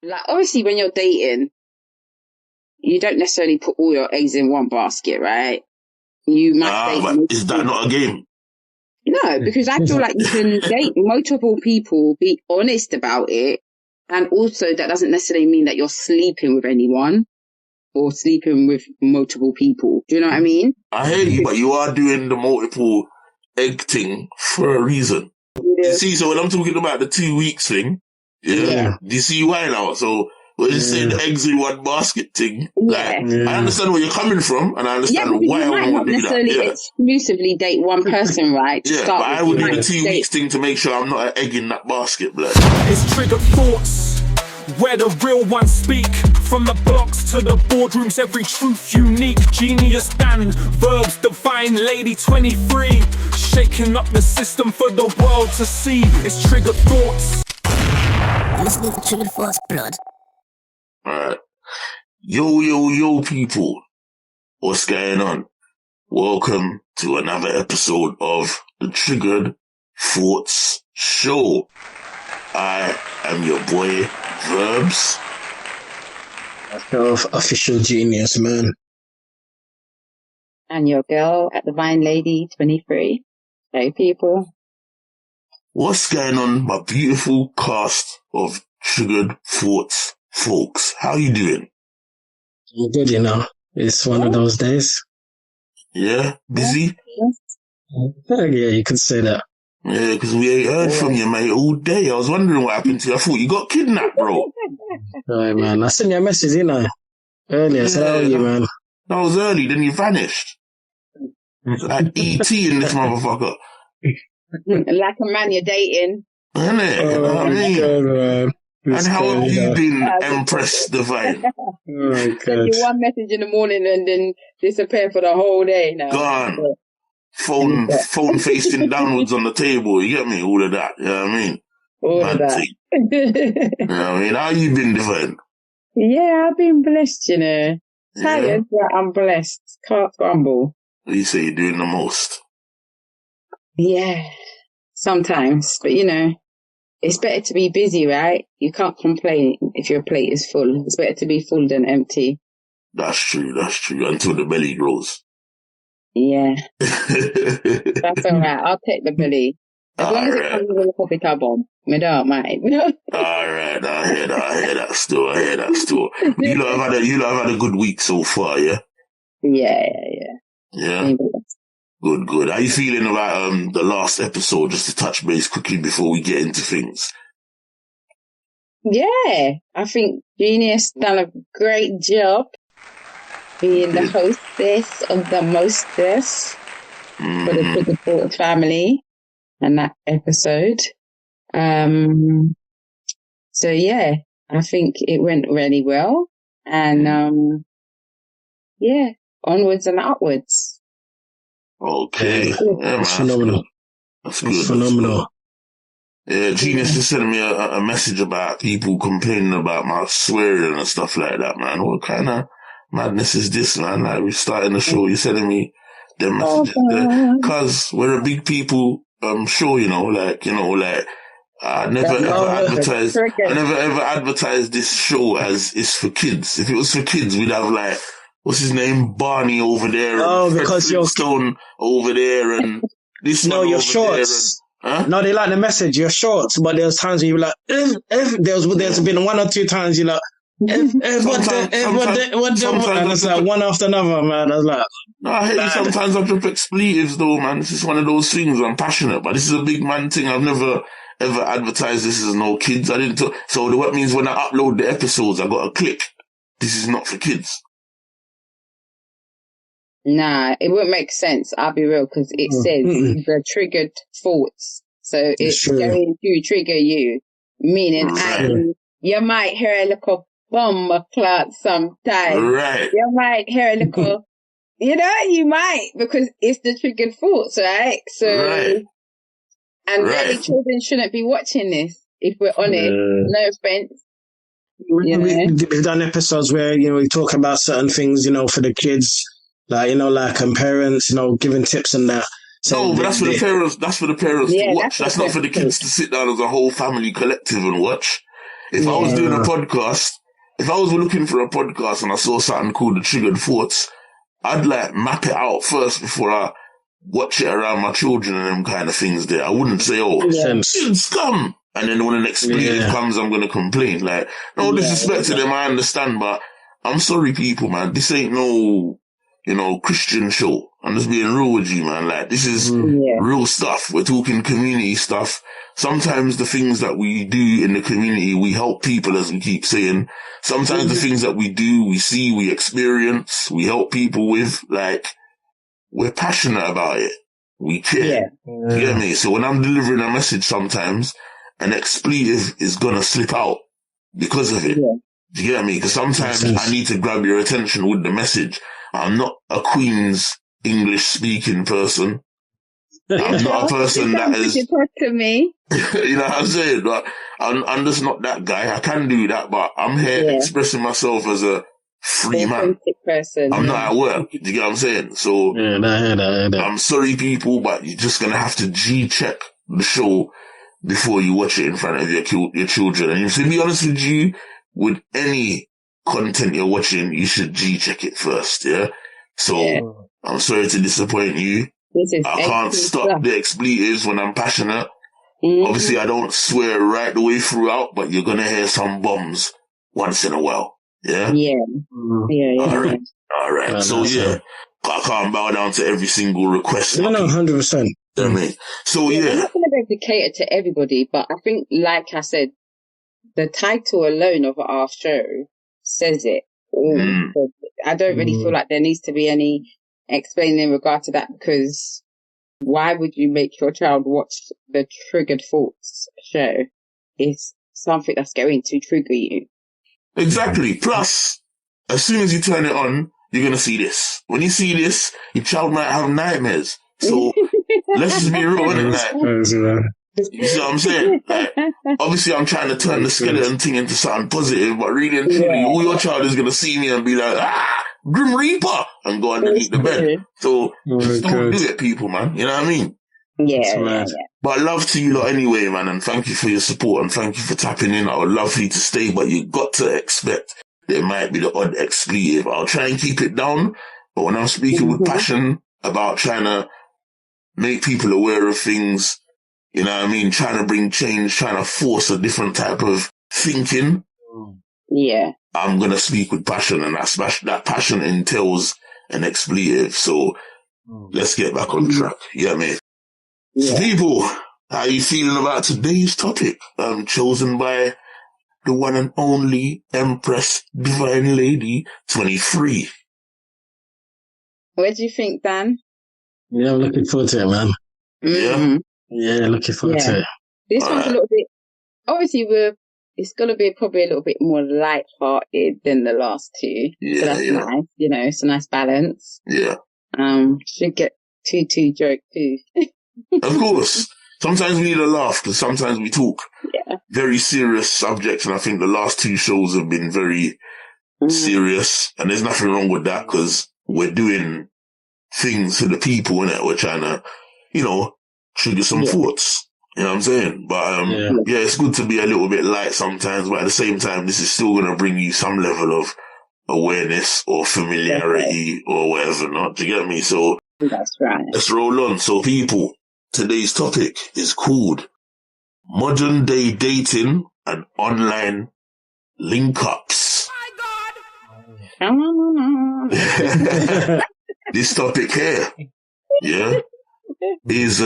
Like, obviously, when you're dating, you don't necessarily put all your eggs in one basket, right? You might date. But is that not a game? No, because I feel like you can date multiple people, be honest about it, and also that doesn't necessarily mean that you're sleeping with anyone or sleeping with multiple people. Do you know what I mean? I hear you, but you are doing the multiple egg thing for a reason. You see, so when I'm talking about the 2 weeks thing, do you see why now? So when you say the eggs in one basket thing, I understand where you're coming from, and I understand why I want to do that. Necessarily exclusively date one person, right? But I would do the 2 weeks thing to make sure I'm not an egg in that basket, blood. It's triggered thoughts, where the real ones speak. From the blocks to the boardrooms, every truth unique. Genuisman, Verbz, divine lady 23. Shaking up the system for the world to see. It's triggered thoughts. Listening to Triggered Thoughts, blood. Alright. Yo, people. What's going on? Welcome to another episode of the Triggered Thoughts Show. I am your boy, Verbz. Official Genuisman. And your girl at Divine Lady 23. Hey, people. What's going on, my beautiful cast of Triggered Thoughts folks? How you doing? I'm good, you know. It's one of those days. Yeah? Busy? Yeah, you could say that. Yeah, because we ain't heard from you, mate, all day. I was wondering what happened to you. I thought you got kidnapped, bro. Alright, man. I sent you a message, you know, earlier. So how are you, man? That was early, then you vanished. Like E.T. in this motherfucker. Like a man you're dating. Isn't it? You know what I mean? God, man. And how have you been, Empress Divine? Oh my God. Send you one message in the morning and then disappear for the whole day now. Gone. Phone facing downwards on the table. You get me? All of that. You know what I mean? All of that. You know what I mean? How you been, Divine? Yeah, I've been blessed, you know. Tired, but I'm blessed. Can't grumble. You say you're doing the most. Yeah, sometimes. But, you know, it's better to be busy, right? You can't complain if your plate is full. It's better to be full than empty. That's true. Until the belly grows. Yeah. That's all right. I'll take the belly. As long as it comes with a coffee tub on. I don't mind. Alright, I hear that still. You lot have had a good week so far, yeah? Yeah. Yeah? Good. How you feeling about the last episode, just to touch base quickly before we get into things? Yeah, I think Genius done a great job being the hostess of the mostess for the Triggered Thoughts family and that episode. So yeah, I think it went really well, and yeah, onwards and upwards. Okay, That's phenomenal. That's good. Phenomenal. Yeah, Genius just sent me a message about people complaining about my swearing and stuff like that, man. What kind of madness is this, man? Like, we're starting the show, you're sending me them messages there. Cause we're a big people show, you know, I never ever advertised this show as it's for kids. If it was for kids, we'd have like, what's his name? Barney over there. Oh, because you're Stone over there and this one your over shorts. there. Huh? No, they like the message, you're shorts, but there's times when you're like, there's been one or two times you're like, and it's like one after another, man. I was like, no, I hate you. Sometimes I drop expletives though, man. This is one of those things I'm passionate, but this is a big man thing. I've never ever advertised this as no kids. I didn't. So what means when I upload the episodes, I got to click. This is not for kids. Nah, it wouldn't make sense. I'll be real, because it says the triggered thoughts. So it's going to trigger you, meaning you might hear a little bomb clot sometimes. Right. You might hear a little, you might, because it's the triggered thoughts, right? So, and really children shouldn't be watching this, if we're honest. No offense. We've done episodes where, we talk about certain things, for the kids, like, parents, giving tips and that. So but that's for the parents. That's for the parents to watch. That's not for the kids to sit down as a whole family collective and watch. If I was doing a podcast, if I was looking for a podcast and I saw something called The Triggered Thoughts, I'd like map it out first before I watch it around my children and them kind of things there. I wouldn't say, scum. And then when an expletive comes, I'm going to complain. Like, no disrespect to them, I understand, but I'm sorry, people, man. This ain't no, Christian show. I'm just being real with you, man. Like, this is real stuff. We're talking community stuff. Sometimes the things that we do in the community, we help people, as we keep saying. Sometimes the things that we do, we see, we experience, we help people with, like, we're passionate about it. We care. You get me? So when I'm delivering a message sometimes, an expletive is gonna slip out because of it. Do you get me? Because sometimes I need to grab your attention with the message. I'm not a Queen's English speaking person. I'm not a person that is. To me. You know what I'm saying? But I'm just not that guy. I can do that, but I'm here expressing myself as a free man. Person, I'm not at work. Do you get what I'm saying? So I'm sorry, people, but you're just gonna have to G-check the show before you watch it in front of your children. And to be honest with you, with any content you're watching, you should G-check it first, So, I'm sorry to disappoint you. I can't stop the expletives when I'm passionate. Obviously, I don't swear right the way throughout, but you're gonna hear some bombs once in a while. Yeah? All right. So, I can't bow down to every single request. No, 100%. You know what I mean? So, I'm not going to be able to cater to everybody, but I think, like I said, the title alone of our show says it all. So I don't really feel like there needs to be any explaining in regard to that, because why would you make your child watch the Triggered Thoughts show? It's something that's going to trigger you. Exactly. Plus, as soon as you turn it on, you're going to see this. When you see this, your child might have nightmares. So let's just be real with it. You see what I'm saying? Like, obviously, I'm trying to turn the skeleton thing into something positive, but really and truly, all your child is going to see me and be like, Grim Reaper, and go underneath the bed. So just don't do it, people, man. You know what I mean? Yeah. But love to you lot anyway, man, and thank you for your support and thank you for tapping in. I would love for you to stay, but you got to expect there might be the odd expletive. I'll try and keep it down, but when I'm speaking with passion about trying to make people aware of things, you know what I mean, trying to bring change, trying to force a different type of thinking, I'm going to speak with passion, and that passion entails an expletive. So let's get back on track. Yeah, mate. So people, how are you feeling about today's topic? Chosen by the one and only Empress Divine Lady 23. What do you think, Dan? Yeah, I'm looking forward to it, man. Yeah, looking forward to it. This one's a little bit, obviously it's going to be probably a little bit more light-hearted than the last two. So that's nice, it's a nice balance. Yeah. Should get two joke too. Of course. Sometimes we need a laugh, because sometimes we talk very serious subjects, and I think the last two shows have been very serious, and there's nothing wrong with that, because we're doing things for the people, innit? We're trying to, trigger some thoughts. You know what I'm saying? But, it's good to be a little bit light sometimes, but at the same time, this is still going to bring you some level of awareness or familiarity or whatever, not? Do you get me? So, that's right. Let's roll on. So, people, today's topic is called Modern Day Dating and Online Link-Ups. My God! This topic here, is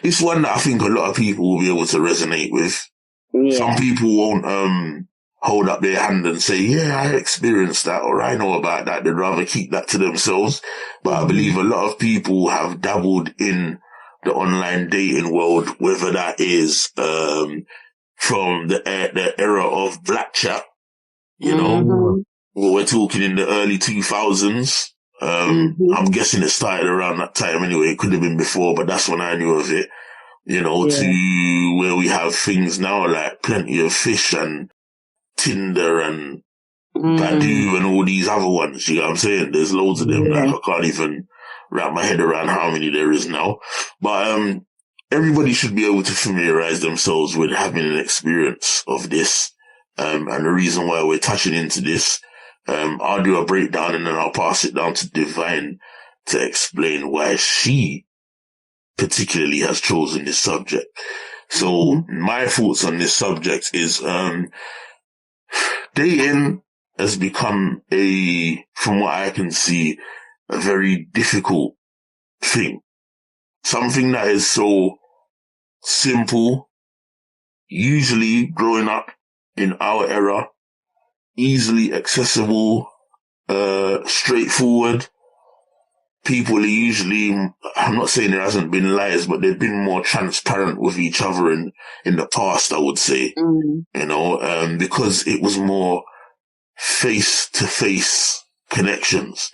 it's one that I think a lot of people will be able to resonate with. Some people won't hold up their hand and say, yeah, I experienced that, or I know about that. They'd rather keep that to themselves. But I believe a lot of people have dabbled in the online dating world, whether that is from the era of Black Chat, we're talking in the early 2000s. I'm guessing it started around that time anyway. It could have been before, but that's when I knew of it, to where we have things now like Plenty of Fish and Tinder and Badoo and all these other ones. You know what I'm saying? There's loads of them. Like, I can't even wrap my head around how many there is now. But everybody should be able to familiarize themselves with having an experience of this. And the reason why we're touching into this, I'll do a breakdown and then I'll pass it down to Divine to explain why she particularly has chosen this subject. So my thoughts on this subject is, dating has become from what I can see, a very difficult thing. Something that is so simple, usually growing up in our era, easily accessible, straightforward. People are usually, I'm not saying there hasn't been lies, but they've been more transparent with each other in the past, I would say, because it was more face-to-face connections,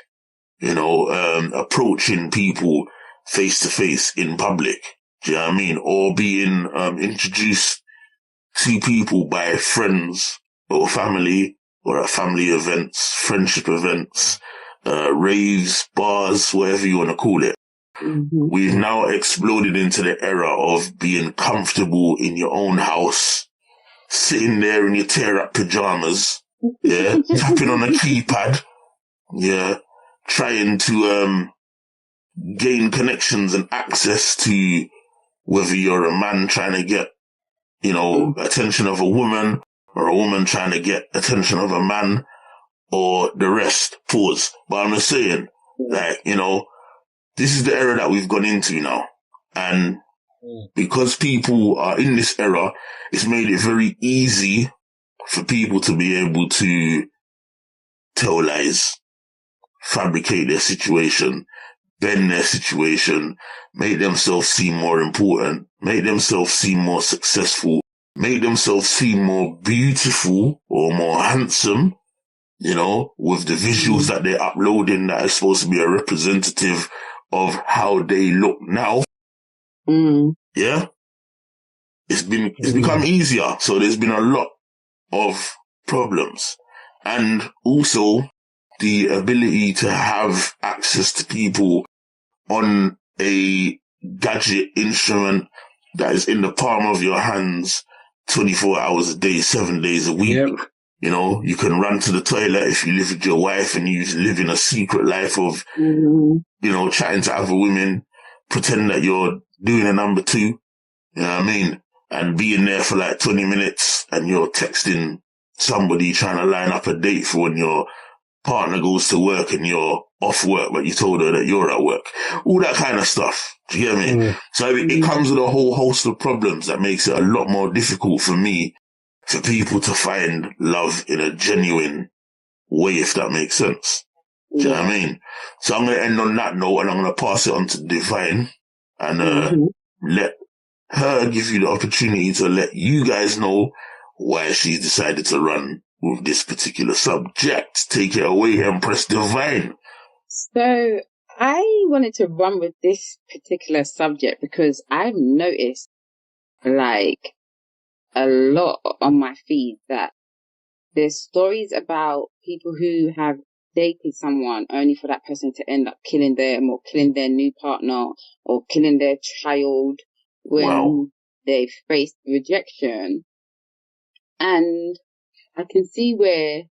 approaching people face-to-face in public. Do you know what I mean? Or being introduced to people by friends or family or at family events, friendship events, raves, bars, whatever you want to call it. We've now exploded into the era of being comfortable in your own house, sitting there in your tear-up pajamas, tapping on a keypad, trying to gain connections and access to whether you're a man trying to get, attention of a woman or a woman trying to get attention of a man or the rest. Pause. But I'm just saying, this is the era that we've gone into now. And because people are in this era, it's made it very easy for people to be able to tell lies, fabricate their situation, bend their situation, make themselves seem more important, make themselves seem more successful, make themselves seem more beautiful or more handsome, with the visuals that they're uploading that are supposed to be a representative of how they look now. Yeah. It's become easier. So there's been a lot of problems. And also the ability to have access to people on a gadget instrument that is in the palm of your hands 24 hours a day, 7 days a week. Yep. You can run to the toilet if you live with your wife and you live in a secret life of, chatting to other women, pretend that you're doing a number two, you know what I mean? And being there for like 20 minutes and you're texting somebody trying to line up a date for when your partner goes to work and you're off work, but you told her that you're at work. All that kind of stuff. Do you get me? So it comes with a whole host of problems that makes it a lot more difficult for people to find love in a genuine way, if that makes sense. Do you know what I mean? So I'm going to end on that note and I'm going to pass it on to Divine and let her give you the opportunity to let you guys know why she decided to run with this particular subject. Take it away, Empress Divine. So I wanted to run with this particular subject because I've noticed a lot on my feed that there's stories about people who have dated someone only for that person to end up killing them or killing their new partner or killing their child when they've faced rejection. And I can see where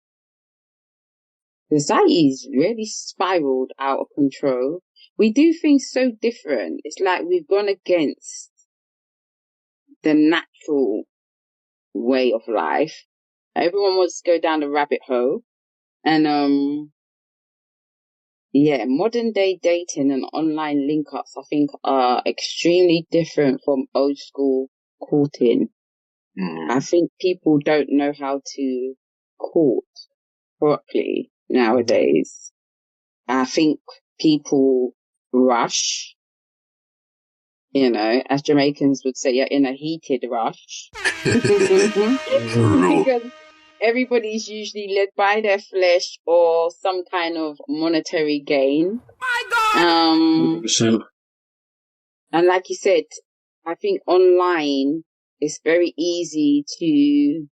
society's really spiraled out of control. We do things so different. It's like we've gone against the natural way of life. Everyone wants to go down the rabbit hole. And modern day dating and online link-ups, I think, are extremely different from old school courting. I think people don't know how to court properly nowadays. I think people rush, as Jamaicans would say, you're in a heated rush. Because everybody's usually led by their flesh or some kind of monetary gain. My God! And like you said, I think online it's very easy to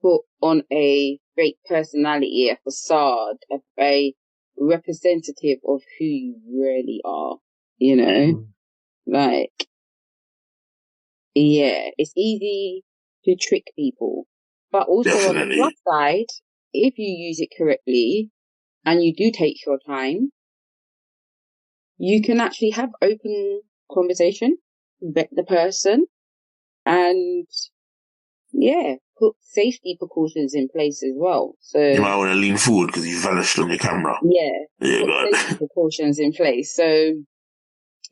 put on a fake personality, a facade, a representative of who you really are, Yeah, it's easy to trick people. But also on the plus side, if you use it correctly and you do take your time, you can actually have open conversation, vet the person, and put safety precautions in place as well. So you might want to lean forward because you vanished on your camera. Put safety precautions in place. So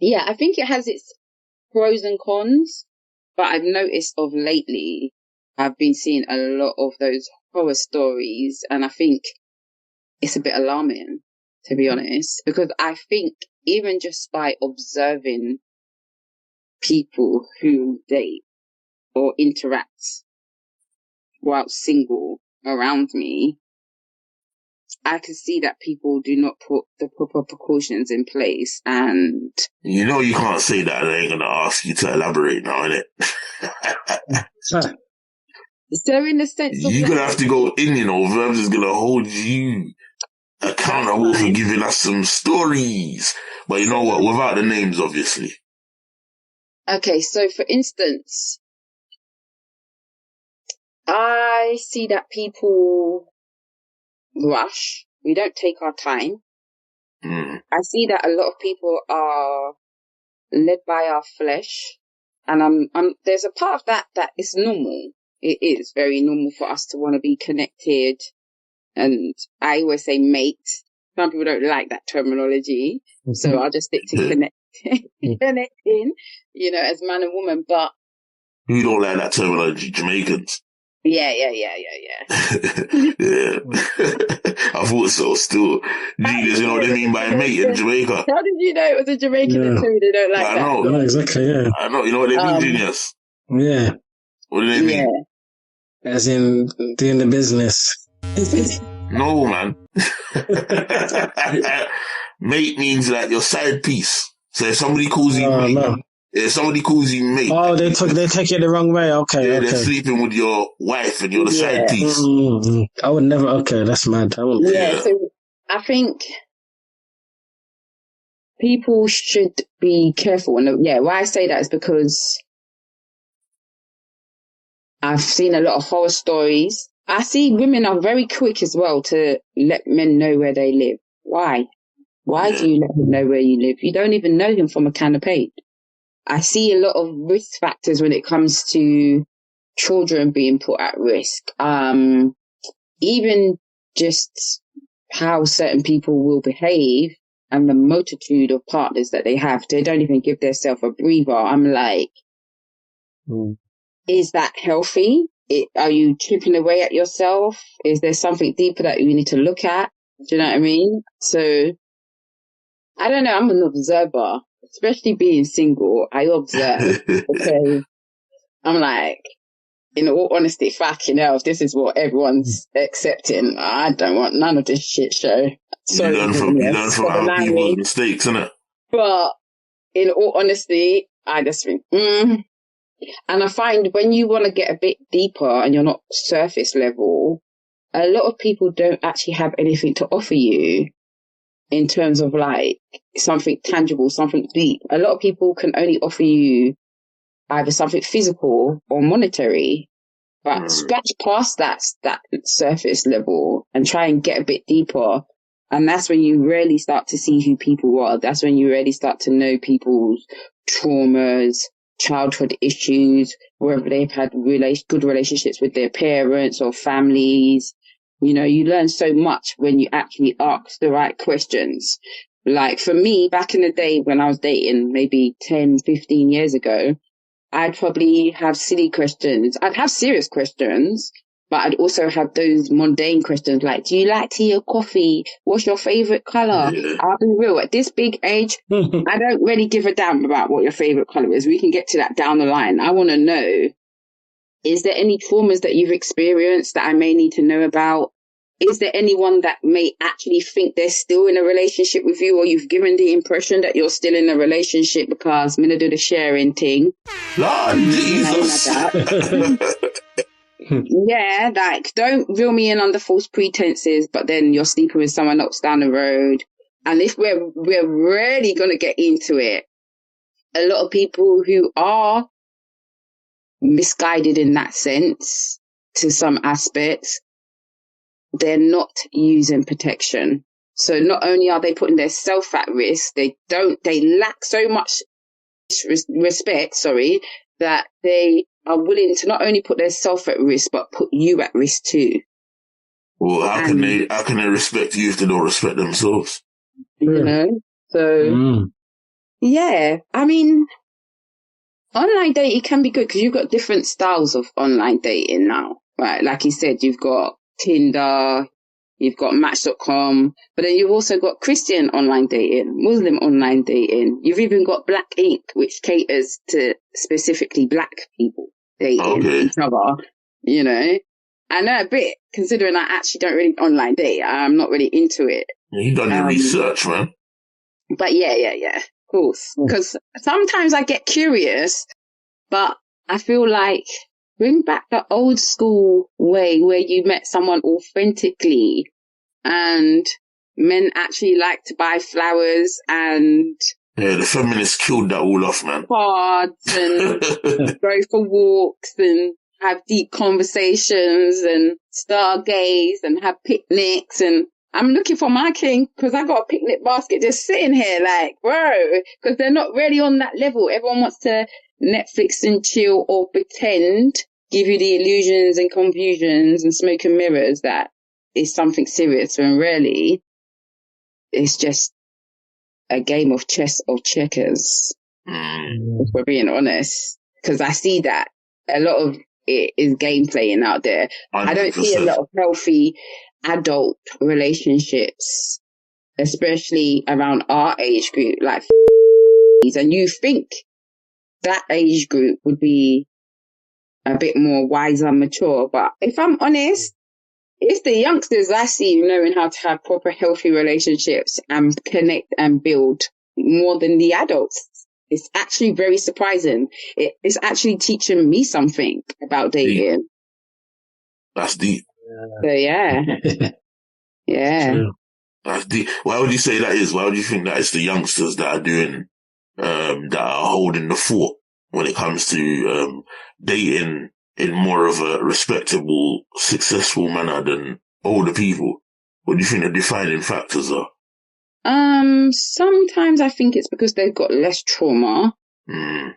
I think it has its pros and cons, but I've noticed of lately, I've been seeing a lot of those horror stories, and I think it's a bit alarming, to be honest, because I think even just by observing people who date or interact while single around me, I can see that people do not put the proper precautions in place, and you know you can't say that. They ain't gonna ask you to elaborate now, innit? So in the sense of you're gonna have to go in, Verbz is gonna hold you accountable for giving us some stories. But you know what? Without the names, obviously. Okay, so for instance, I see that people rush. We don't take our time. I see that a lot of people are led by our flesh, and there's a part of that is normal. It is very normal for us to want to be connected, and I always say mate. Some people don't like that terminology, so I'll just stick to connecting, as man and woman. But you don't like that terminology, Jamaicans. Yeah. Yeah. I thought so still. Genius, you know what they mean by mate in Jamaica. How did you know it was a Jamaican until they don't like that? I know. Exactly, yeah. I know, you know what they mean, Genius? Yeah. What do they mean? As in doing the business. No, man. Mate means like your side piece. So if somebody calls you mate, if somebody calls you mate. Oh, they take it the wrong way. Okay, they're sleeping with your wife and you're the side piece. I would never. Okay, that's mad. So I think people should be careful. And why I say that is because I've seen a lot of horror stories. I see women are very quick as well to let men know where they live. Why? Why do you let him know where you live? You don't even know him from a can of paint. I see a lot of risk factors when it comes to children being put at risk. Even just how certain people will behave and the multitude of partners that they have. They don't even give themselves a breather. I'm like, is that healthy? Are you chipping away at yourself? Is there something deeper that you need to look at? Do you know what I mean? So, I don't know. I'm an observer, especially being single. I observe because I'm like, in all honesty, fucking hell, if this is what everyone's accepting, I don't want none of this shit show. Sorry, you learn from other people's mistakes, innit? But in all honesty, I just think, And I find when you want to get a bit deeper and you're not surface level, a lot of people don't actually have anything to offer you in terms of like something tangible, something deep. A lot of people can only offer you either something physical or monetary, but scratch past that surface level and try and get a bit deeper. And that's when you really start to see who people are. That's when you really start to know people's traumas, childhood issues, whether they've had good relationships with their parents or families. You learn so much when you actually ask the right questions. Like for me, back in the day when I was dating, maybe 10, 15 years ago, I'd probably have silly questions. I'd have serious questions, but I'd also have those mundane questions like, do you like tea or coffee? What's your favorite color? I'll be real. At this big age, I don't really give a damn about what your favorite color is. We can get to that down the line. I want to know, is there any traumas that you've experienced that I may need to know about? Is there anyone that may actually think they're still in a relationship with you, or you've given the impression that you're still in a relationship because I'm going to do the sharing thing? Lord Jesus. Yeah, like, don't reel me in under false pretenses, but then you're sleeping with someone else down the road. And if we're really going to get into it, a lot of people who are misguided in that sense to some aspects. They're not using protection. So not only are they putting their self at risk, they lack so much respect, that they are willing to not only put their self at risk, but put you at risk too. Well, how can they respect you if they don't respect themselves? You know? So, yeah, I mean, online dating can be good because you've got different styles of online dating now, right? Like you said, you've got Tinder, you've got Match.com, but then you've also got Christian online dating, Muslim online dating. You've even got Black Ink, which caters to specifically black people dating each other, you know. I know a bit, considering I actually don't really online date. I'm not really into it. You done your research, man. But yeah, of course. Because sometimes I get curious, but I feel like bring back the old school way where you met someone authentically and men actually like to buy flowers and... Yeah, the feminists killed that all off, man. Cards and go for walks and have deep conversations and stargaze and have picnics. And I'm looking for my king because I got a picnic basket just sitting here like, bro, because they're not really on that level. Everyone wants to Netflix and chill or pretend, give you the illusions and confusions and smoke and mirrors that is something serious, when really it's just a game of chess or checkers, if we're being honest. Because I see that a lot of it is game playing out there. 100%. I don't see a lot of healthy adult relationships, especially around our age group, like and you think that age group would be a bit more wiser, mature, but if I'm honest, it's the youngsters I see knowing how to have proper healthy relationships and connect and build more than the adults. It's actually very surprising. It's actually teaching me something about dating. That's deep. So yeah. Yeah. That's deep. Why would you say that is? Why would you think that it's the youngsters that are doing, that are holding the fort when it comes to, dating in more of a respectable, successful manner than older people? What do you think the defining factors are? Sometimes I think it's because they've got less trauma. But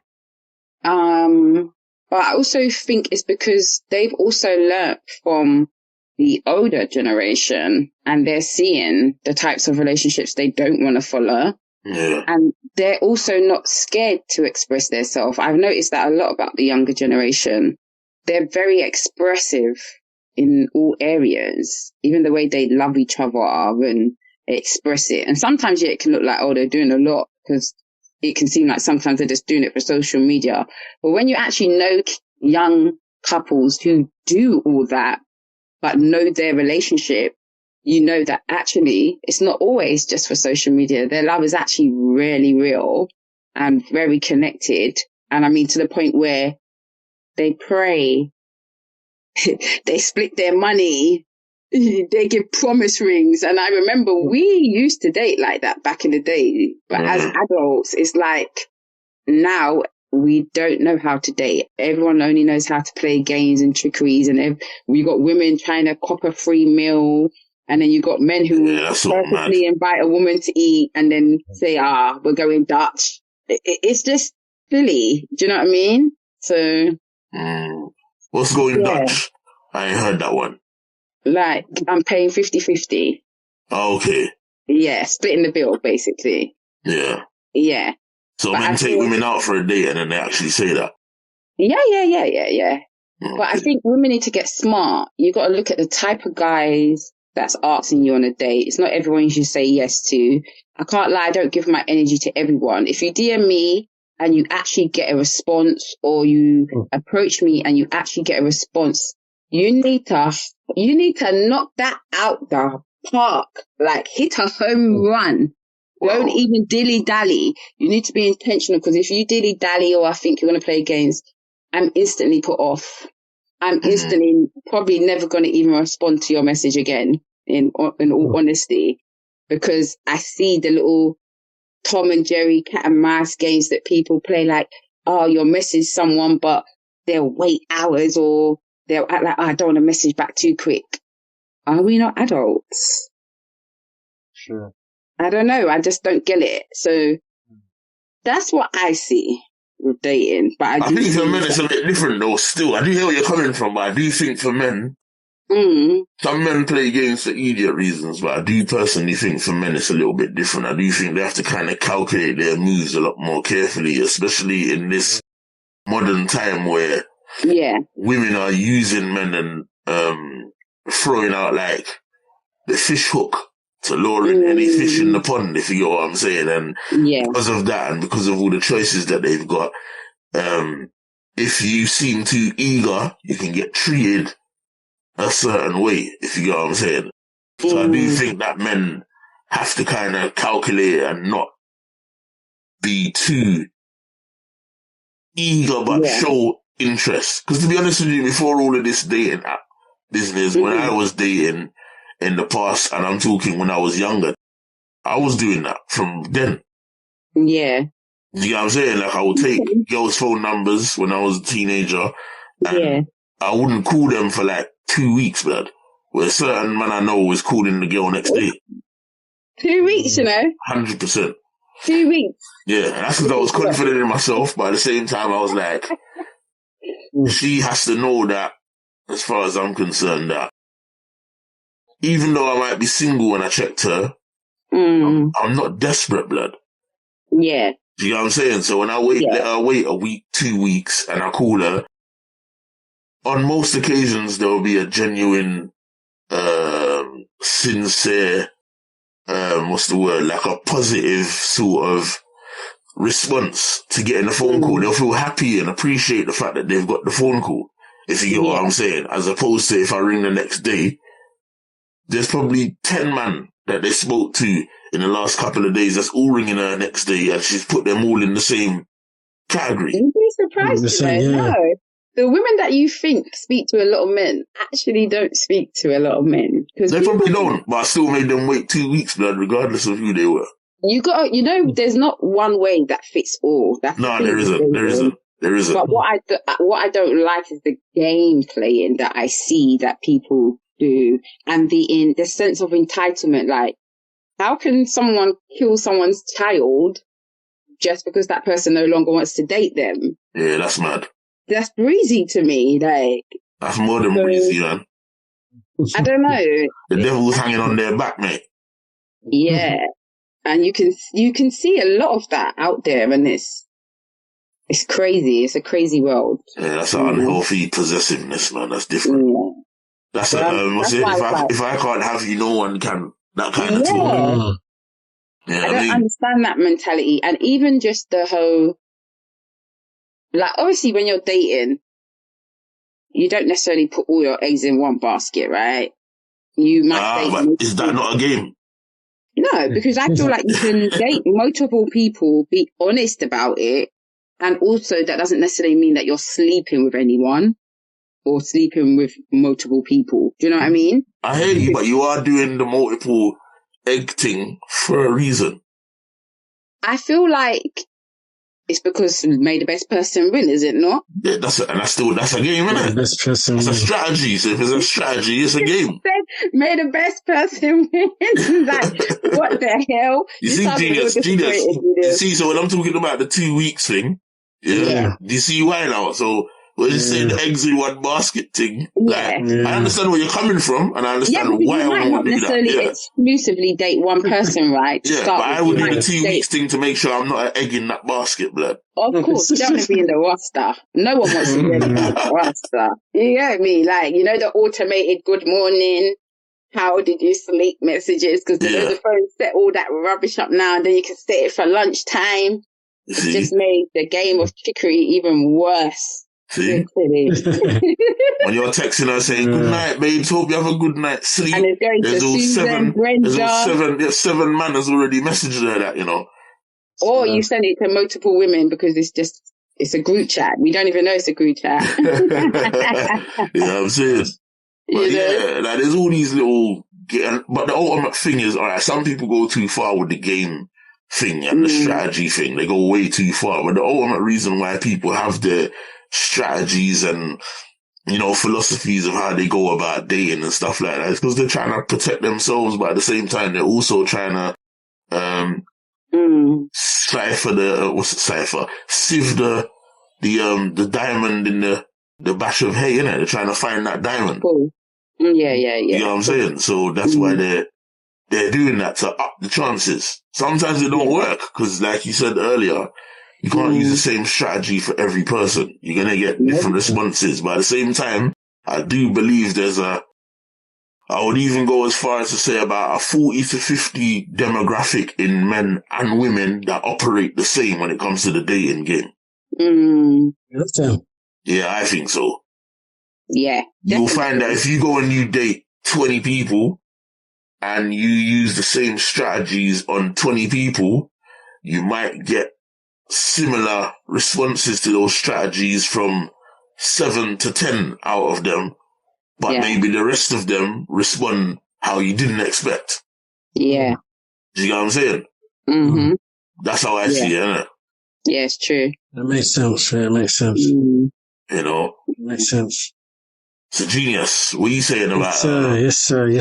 I also think it's because they've also learnt from the older generation and they're seeing the types of relationships they don't want to follow. Yeah. And they're also not scared to express themselves. I've noticed that a lot about the younger generation. They're very expressive in all areas, even the way they love each other and express it. And sometimes it can look like, oh, they're doing a lot, because it can seem like sometimes they're just doing it for social media. But when you actually know young couples who do all that, but know their relationship, you know that actually it's not always just for social media. Their love is actually really real and very connected. And I mean, to the point where they pray, they split their money, they give promise rings. And I remember we used to date like that back in the day. But as adults, it's like now we don't know how to date. Everyone only knows how to play games and trickeries. And we got women trying to cop a free meal. And then you got men who purposely invite a woman to eat and then say, we're going Dutch. It's just silly. Do you know what I mean? So... What's going Dutch? I ain't heard that one. Like, I'm paying 50-50. Oh, okay. Yeah, splitting the bill, basically. Yeah. Yeah. So men take women out for a date and then they actually say that? Yeah. Okay. But I think women need to get smart. You got to look at the type of guys that's asking you on a date. It's not everyone you should say yes to. I can't lie, I don't give my energy to everyone. If you DM me and you actually get a response, or you approach me and you actually get a response, you need to knock that out the park, like hit a home run. Wow. Don't even dilly-dally. You need to be intentional, because if you dilly-dally or I think you're going to play games, I'm instantly put off. I'm instantly probably never going to even respond to your message again, in all honesty, because I see the little Tom and Jerry cat and mouse games that people play, like, you'll message someone, but they'll wait hours or they'll act like, I don't want to message back too quick. Are we not adults? Sure. I don't know. I just don't get it. So that's what I see with dating. But I think for men it's a bit different though. Still, I do hear where you're coming from, but I do think for men, some men play games for idiot reasons, but I do personally think for men it's a little bit different. I do think they have to kind of calculate their moves a lot more carefully, especially in this modern time where women are using men and throwing out like the fish hook to lure in any fish in the pond, if you get what I'm saying. And because of that and because of all the choices that they've got, if you seem too eager, you can get treated a certain way, if you get what I'm saying. So I do think that men have to kind of calculate and not be too eager but show interest. Because to be honest with you, before all of this dating app business, when I was dating in the past, and I'm talking when I was younger, I was doing that from then. Yeah. You know what I'm saying? Like I would take girls' phone numbers when I was a teenager and I wouldn't call them for like 2 weeks, blood. Where a certain man I know was calling the girl next day. 2 weeks, you know? 100%. 2 weeks. Yeah, that's because I was confident in myself, but at the same time I was like, she has to know that, as far as I'm concerned, that even though I might be single when I checked her, I'm not desperate, blood. Yeah. Do you know what I'm saying? So when I let her wait a week, 2 weeks, and I call her, on most occasions there will be a genuine, sincere, what's the word? Like a positive sort of response to getting the phone call. They'll feel happy and appreciate the fact that they've got the phone call, if you get what I'm saying. As opposed to if I ring the next day, there's probably 10 man that they spoke to in the last couple of days that's all ringing her next day, and she's put them all in the same category. You'd be surprised, no. The women that you think speak to a lot of men actually don't speak to a lot of men. They probably don't, but I still made them wait 2 weeks, blood, regardless of who they were. There's not one way that fits all. There isn't. But what I don't like is the game playing that I see that people do, and the sense of entitlement. Like, how can someone kill someone's child just because that person no longer wants to date them? Yeah, that's mad. That's breezy to me. Like, that's more than breezy, man. I don't know. The devil's hanging on their back, mate. Yeah, and you can see a lot of that out there, and it's crazy. It's a crazy world. Yeah, that's an unhealthy possessiveness, man. That's different. Yeah. That's if I can't have you, no one can. That kind of talk. Yeah, I don't understand that mentality. And even just the whole, like, obviously when you're dating, you don't necessarily put all your eggs in one basket, right? You might but is that not a game? No, because I feel like you can date multiple people, be honest about it, and also that doesn't necessarily mean that you're sleeping with anyone or sleeping with multiple people. Do you know what I mean? I hear you, but you are doing the multiple egg thing for a reason. I feel like it's because may the best person win, is it not? Yeah, that's a game, isn't it? Best person that's a strategy. So if it's a strategy, it's a game. May the best person win. Like, what the hell? You see, genius. You see, so when I'm talking about the 2 weeks thing, do you see why now? So when you say the eggs in one basket thing, I understand where you're coming from, and I understand why I want to do that. You might not necessarily exclusively date one person, right? Yeah, but I would do the 2 weeks thing to make sure I'm not an egg in that basket, blood. Of course, you don't want to be in the roster. No one wants to be in the roster. You get me? Like, you know, the automated good morning, how did you sleep messages? Because the phone set all that rubbish up now, and then you can set it for lunchtime. It's just made the game of trickery even worse. See? When you're texting her saying, good night, babes, hope you have a good night sleep. And it's going to Susan, Brenda. Seven man has already messaged her that, you know. Or you send it to multiple women because it's a group chat. We don't even know it's a group chat. You know what I'm saying? But like there's all these little, but the ultimate thing is, alright, some people go too far with the game thing and the strategy thing. They go way too far. But the ultimate reason why people have their strategies and, philosophies of how they go about dating and stuff like that. It's because they're trying to protect themselves, but at the same time, they're also trying to, sieve the diamond in the batch of hay, innit? They're trying to find that diamond. Cool. Yeah. You know what I'm saying? So that's why they're doing that to up the chances. Sometimes it don't work, because like you said earlier, you can't use the same strategy for every person. You're going to get different responses. But at the same time, I do believe I would even go as far as to say about a 40 to 50 demographic in men and women that operate the same when it comes to the dating game. Yeah, I think so. Yeah. You'll find that if you go and you date 20 people and you use the same strategies on 20 people, you might get similar responses to those strategies from 7 to 10 out of them, but maybe the rest of them respond how you didn't expect. Yeah. Do you know what I'm saying? Mm-hmm. That's how I see it, innit? Yeah, it's true. That makes sense, man. It makes sense. It makes sense. So, Genius, what are you saying about... Yes, sir. Yeah,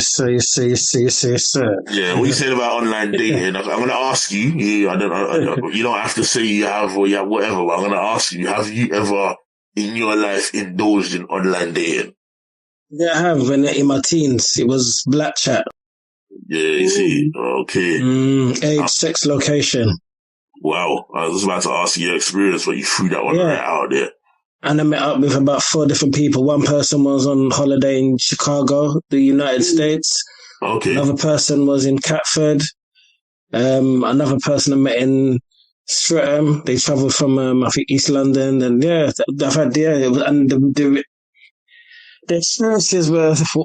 what are you saying about online dating? I'm going to ask you, you don't have to say you have or you have whatever, but I'm going to ask you, have you ever in your life indulged in online dating? Yeah, I have. In my teens, it was Black Chat. Yeah, you see. Okay. Age, sex, location. Wow. I was about to ask you your experience, but you threw that one right out there. And I met up with about 4 different people. One person was on holiday in Chicago, the United States. Okay. Another person was in Catford. Another person I met in Streatham. They travelled from, I think, East London. And I've had, and the experiences were... How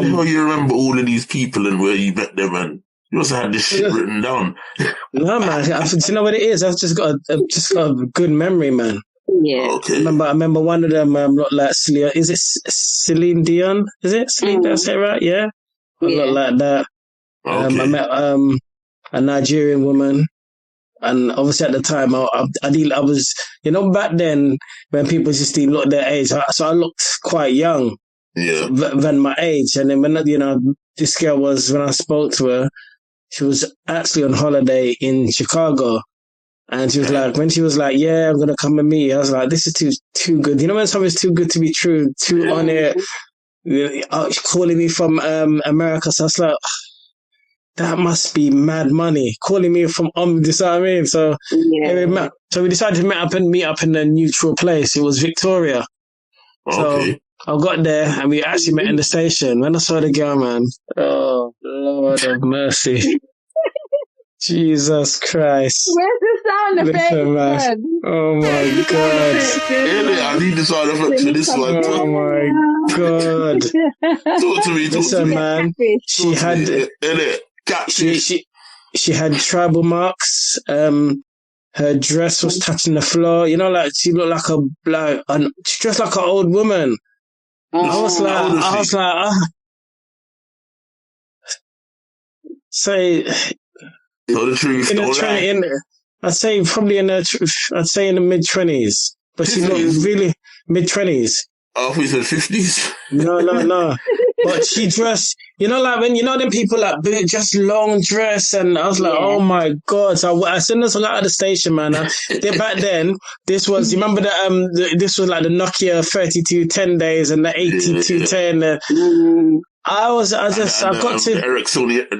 the hell you remember all of these people and where you met them, and you also had this shit written down? No, man. You know what it is? I've just got a good memory, man. Yeah. Okay. I remember one of them, looked like Celine. Is it Celine Dion? Is it Celine? Did I say it right? Yeah. I looked like that. Okay. I met a Nigerian woman, and obviously at the time I was, back then when people just didn't look their age, so I looked quite young. Yeah. Than my age, and then when this girl was, when I spoke to her, she was actually on holiday in Chicago. And she was like, when she was like, yeah, I'm going to come and meet you, I was like, this is too good. You know when something's too good to be true, too on it, calling me from America. So I was like, that must be mad money. Calling me from, you know what I mean? So, so we decided to meet up in a neutral place. It was Victoria. Okay. So I got there and we actually met in the station. When I saw the girl, man, oh, Lord of mercy. Jesus Christ. Where's the sound effect? Oh my God. I need the sound effect for this one. Oh my God. Talk to me. Listen, man. She had tribal marks. Her dress was touching the floor. She looked she dressed like an old woman. I was like, say, tell the truth. I'd say probably in the mid-20s, but she looked really mid-20s. Oh, we said 50s. No. But she dressed, like when them people just long dress, and I was like, oh my God! So as soon as I got out of the station, man, back then this was, you remember that this was like the Nokia 3210 days and the 8210. I got to the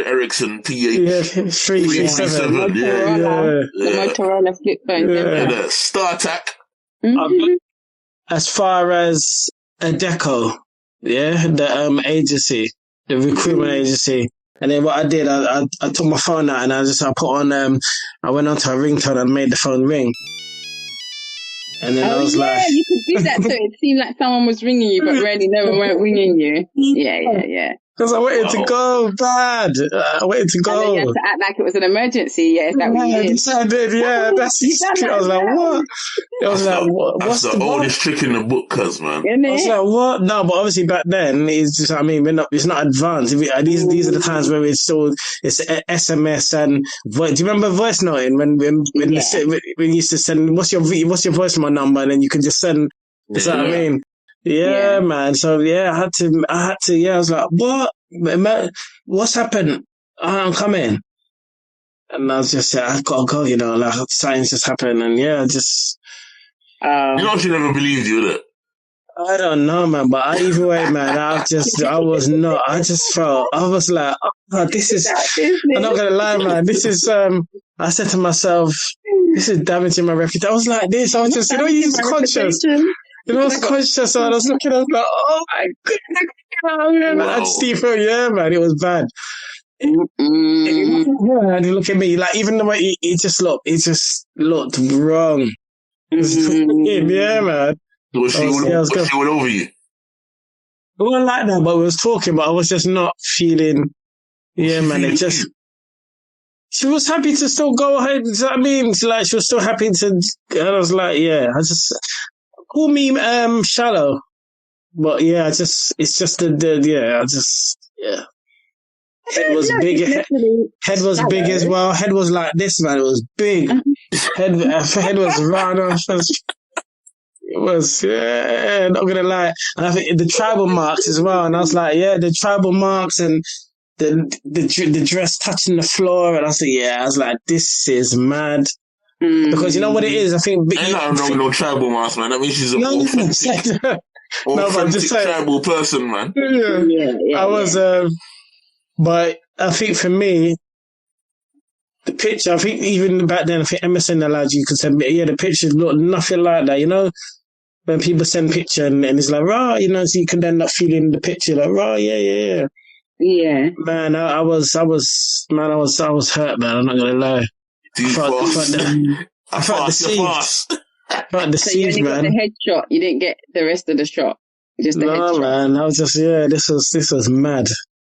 Ericsson PH 337. The Motorola flip phone. And the StarTAC. As far as Adecco, the agency, the recruitment agency. And then what I did, I took my phone out and I put on, I went onto a ringtone and made the phone ring. And then I was like... you could do that so it seemed like someone was ringing you, but really no one weren't ringing you. Yeah. Because I wanted to go bad. I wanted to go. And then you had to act like it was an emergency. Yeah, is that what you did? Yes, I did. Yeah, that's. I was like, what? I was like, what's the oldest trick in the book, cuz, man. Isn't I was it? like, what? No, but obviously back then it's just. I mean, it's not advanced. These are the times where it's SMS and voice. Do you remember voice noting when you used to send what's your voicemail number and then you could just send. That's what I mean. Yeah, man. So yeah, I had to. Yeah, I was like, what? What's happened? I'm coming. And I was just, I gotta go, like something's just happened. And yeah, just. She never believed you, did it? I don't know, man, but either way, man, I just felt, I was like, oh, this is, I'm not gonna lie, man, this is, I said to myself, this is damaging my reputation. I was like this, I was just, you was conscious. I was conscious, so I was looking, I was like, oh my goodness, man. And Steve, yeah, man, it was bad. And look at me, like, even the way it just looked wrong. Yeah, man. Was she all over you? We weren't like that, but we was talking, but I was just not feeling, yeah, man, she was happy to still go ahead, you know what I mean? Like, she was still happy to, and I was like, yeah, call me, shallow. But yeah, it's just yeah. Head was big. Head was big as well. Head was like this, man. It was big. Head was round. It was, yeah, not gonna lie. And I think the tribal marks as well. And I was like, yeah, the tribal marks and the dress touching the floor. And I was like, yeah, I was like, this is mad. Because you know what it is? I think... Ain't nothing wrong with no tribal marks, man. That means she's an authentic tribal person, man. Yeah. I was... but I think for me, the picture, I think even back then, I think MSN allowed you to send me, the pictures look nothing like that, when people send picture and it's like, rah, so you can end up feeling the picture like, rah, yeah. Yeah. Man, I was hurt, man. I'm not gonna lie. I felt deceived. I felt deceived, man. Got the headshot. You didn't get the rest of the shot. Just the headshot. Man. I was just, this was mad.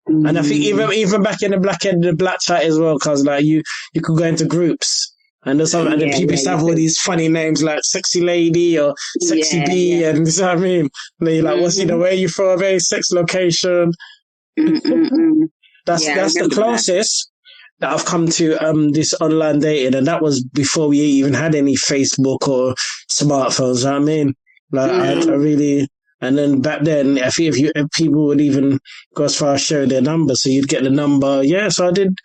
And I think even back in the black chat as well, cause like you could go into groups and there's and then people used to have all these funny names like Sexy Lady or Sexy B, and you know what I mean? And then you're like, what's where you from? A sex location. That's the closest that I've come to this online dating, and that was before we even had any Facebook or smartphones. You know what I mean? Like I really. And then back then, I think if people would even go as far as share their number, so you'd get the number. Yeah, so I did.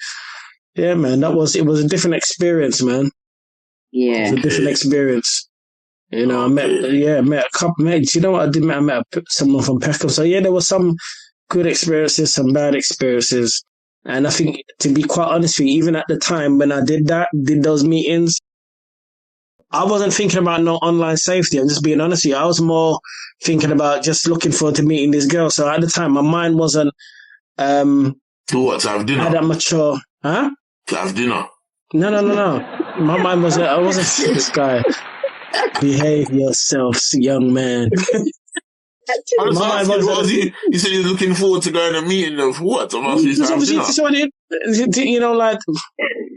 Yeah, man, it was a different experience, man. Yeah, it was a different experience. I met a couple mates. You know what I did? I met someone from Peckham. So yeah, there were some good experiences, some bad experiences. And I think, to be quite honest with you, even at the time when I did those meetings, I wasn't thinking about no online safety. I'm just being honest with you. I was more thinking about just looking forward to meeting this girl. So at the time, my mind wasn't to what? To have dinner? That mature. Huh? To have dinner? No. My mind wasn't. I wasn't this guy. Behave yourself, young man. You said you're looking forward to going to a meeting of what? Like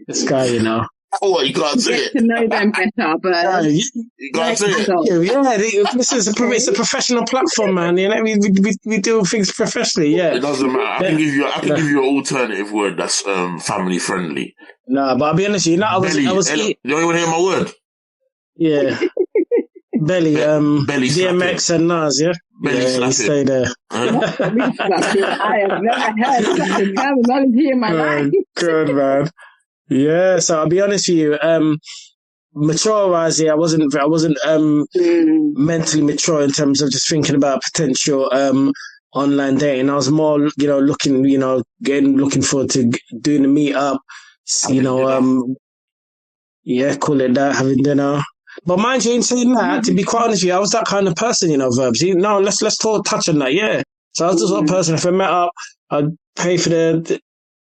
this guy, Oh, you can't say it. To know them better, but you can't say it. Yeah, it's a professional platform, man. We do things professionally. Yeah, it doesn't matter. I can give you an alternative word that's family friendly. Nah, but I'll be honest with you. I was. You don't even hear my word. Yeah. Belly, belly DMX and Nas, yeah? Belly slapping. Stay there. I have never heard such a terminology in my life. Good, man. Yeah, so I'll be honest with you, mature-wise, I wasn't mentally mature in terms of just thinking about potential online dating. I was more, looking forward to doing the meet-up, call it that, having dinner. But mind you, in saying that, to be quite honest with you, I was that kind of person, Verbz. No, let's touch on that, yeah. So I was the sort of person, if I met up, I'd pay for the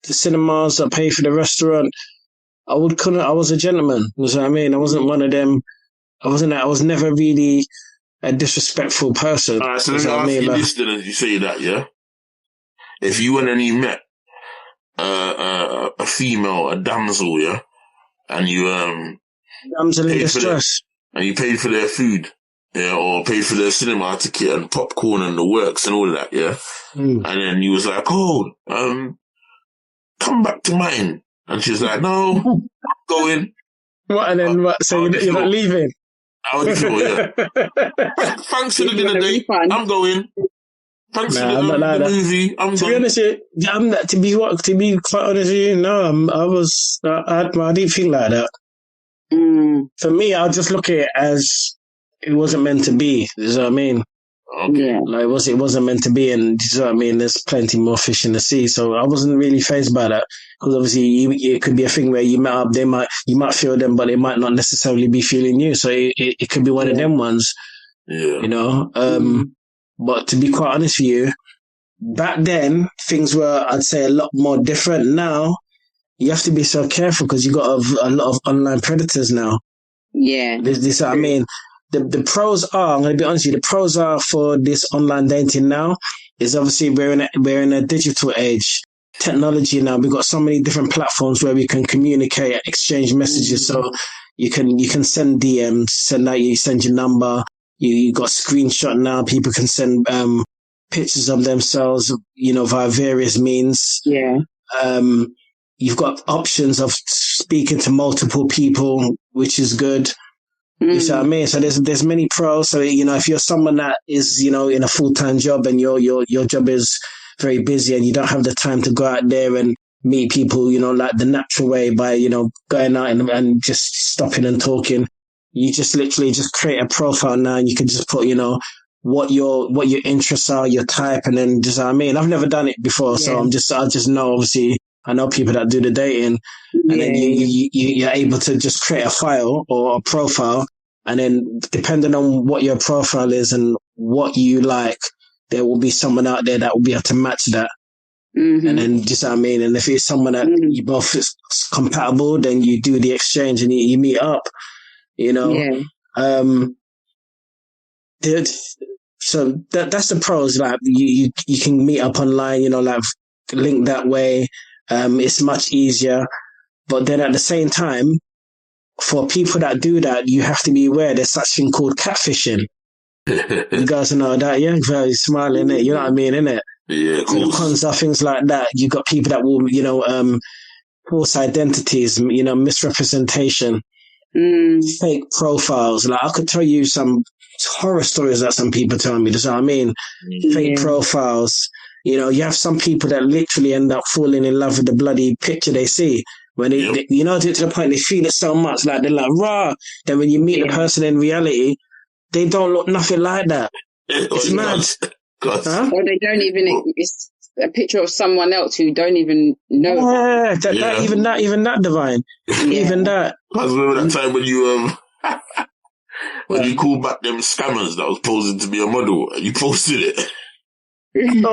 cinemas, I'd pay for the restaurant. I was a gentleman, you know what I mean? I wasn't one of them. I was never really a disrespectful person. Alright, so let me ask you this then, as you say that, yeah? if you went and you met a female, a damsel, yeah, and you damsel in distress, and you paid for their food, yeah, or paid for their cinema ticket and popcorn and the works and all of that, yeah, and then you was like, oh, come back to mine, and she's like, no, go in. What, and then what? So you're not leaving? How would you feel? Yeah. Thanks for the dinner date. I'm going. Thanks for the movie. I'm to be honest, to be quite honest with you, no, I didn't feel like that. For me, I'll just look at it as it wasn't meant to be. You know what I mean? Okay. Like it wasn't meant to be, and you know what I mean. There's plenty more fish in the sea, so I wasn't really fazed by that. Because obviously, it could be a thing where you met up, you might feel them, but they might not necessarily be feeling you. So it could be one of them ones. Yeah. You know. But to be quite honest with you, back then things were, I'd say, a lot more different. Now you have to be so careful because you got a lot of online predators now. Yeah. This I mean. The pros are, I'm going to be honest with you, the pros are for this online dating now is obviously we're in a digital age. Technology now, we've got so many different platforms where we can communicate, exchange messages. So you can send DMs, you send your number. You got screenshot now. People can send pictures of themselves, you know, via various means. Yeah. You've got options of speaking to multiple people, which is good. You see what I mean? So there's many pros. So, you know, if you're someone that is, you know, in a full-time job and your job is very busy and you don't have the time to go out there and meet people, you know, like the natural way by, you know, going out and just stopping and talking, you just literally just create a profile now and you can just put, you know, what your interests are, your type, and then just, I mean, I've never done it before. So I just know, obviously, I know people that do the dating, and then you're able to just create a file or a profile, and then depending on what your profile is and what you like, there will be someone out there that will be able to match that. And then just, I mean, and if it's someone that you both is compatible, then you do the exchange and you meet up, you know. So that's the pros. Like you can meet up online, you know, like link that way. It's much easier. But then at the same time, for people that do that, you have to be aware there's such thing called catfishing. You guys know that, yeah? Very smiling, innit? You know what I mean, innit? Yeah, cool. The cons are things like that. You got people that will, you know, false identities, you know, misrepresentation, fake profiles. Like I could tell you some horror stories that some people tell me. That's what I mean. Fake profiles. You know, you have some people that literally end up falling in love with the bloody picture they see. When they, you know, to the point they feel it so much, like they're like, rah. Then when you meet the person in reality, they don't look nothing like that. It's mad. Huh? Or they don't even, it's a picture of someone else who don't even know. Even that divine. Even that. I remember that time when you, when you called back them scammers that was posing to be a model and you posted it. Remember?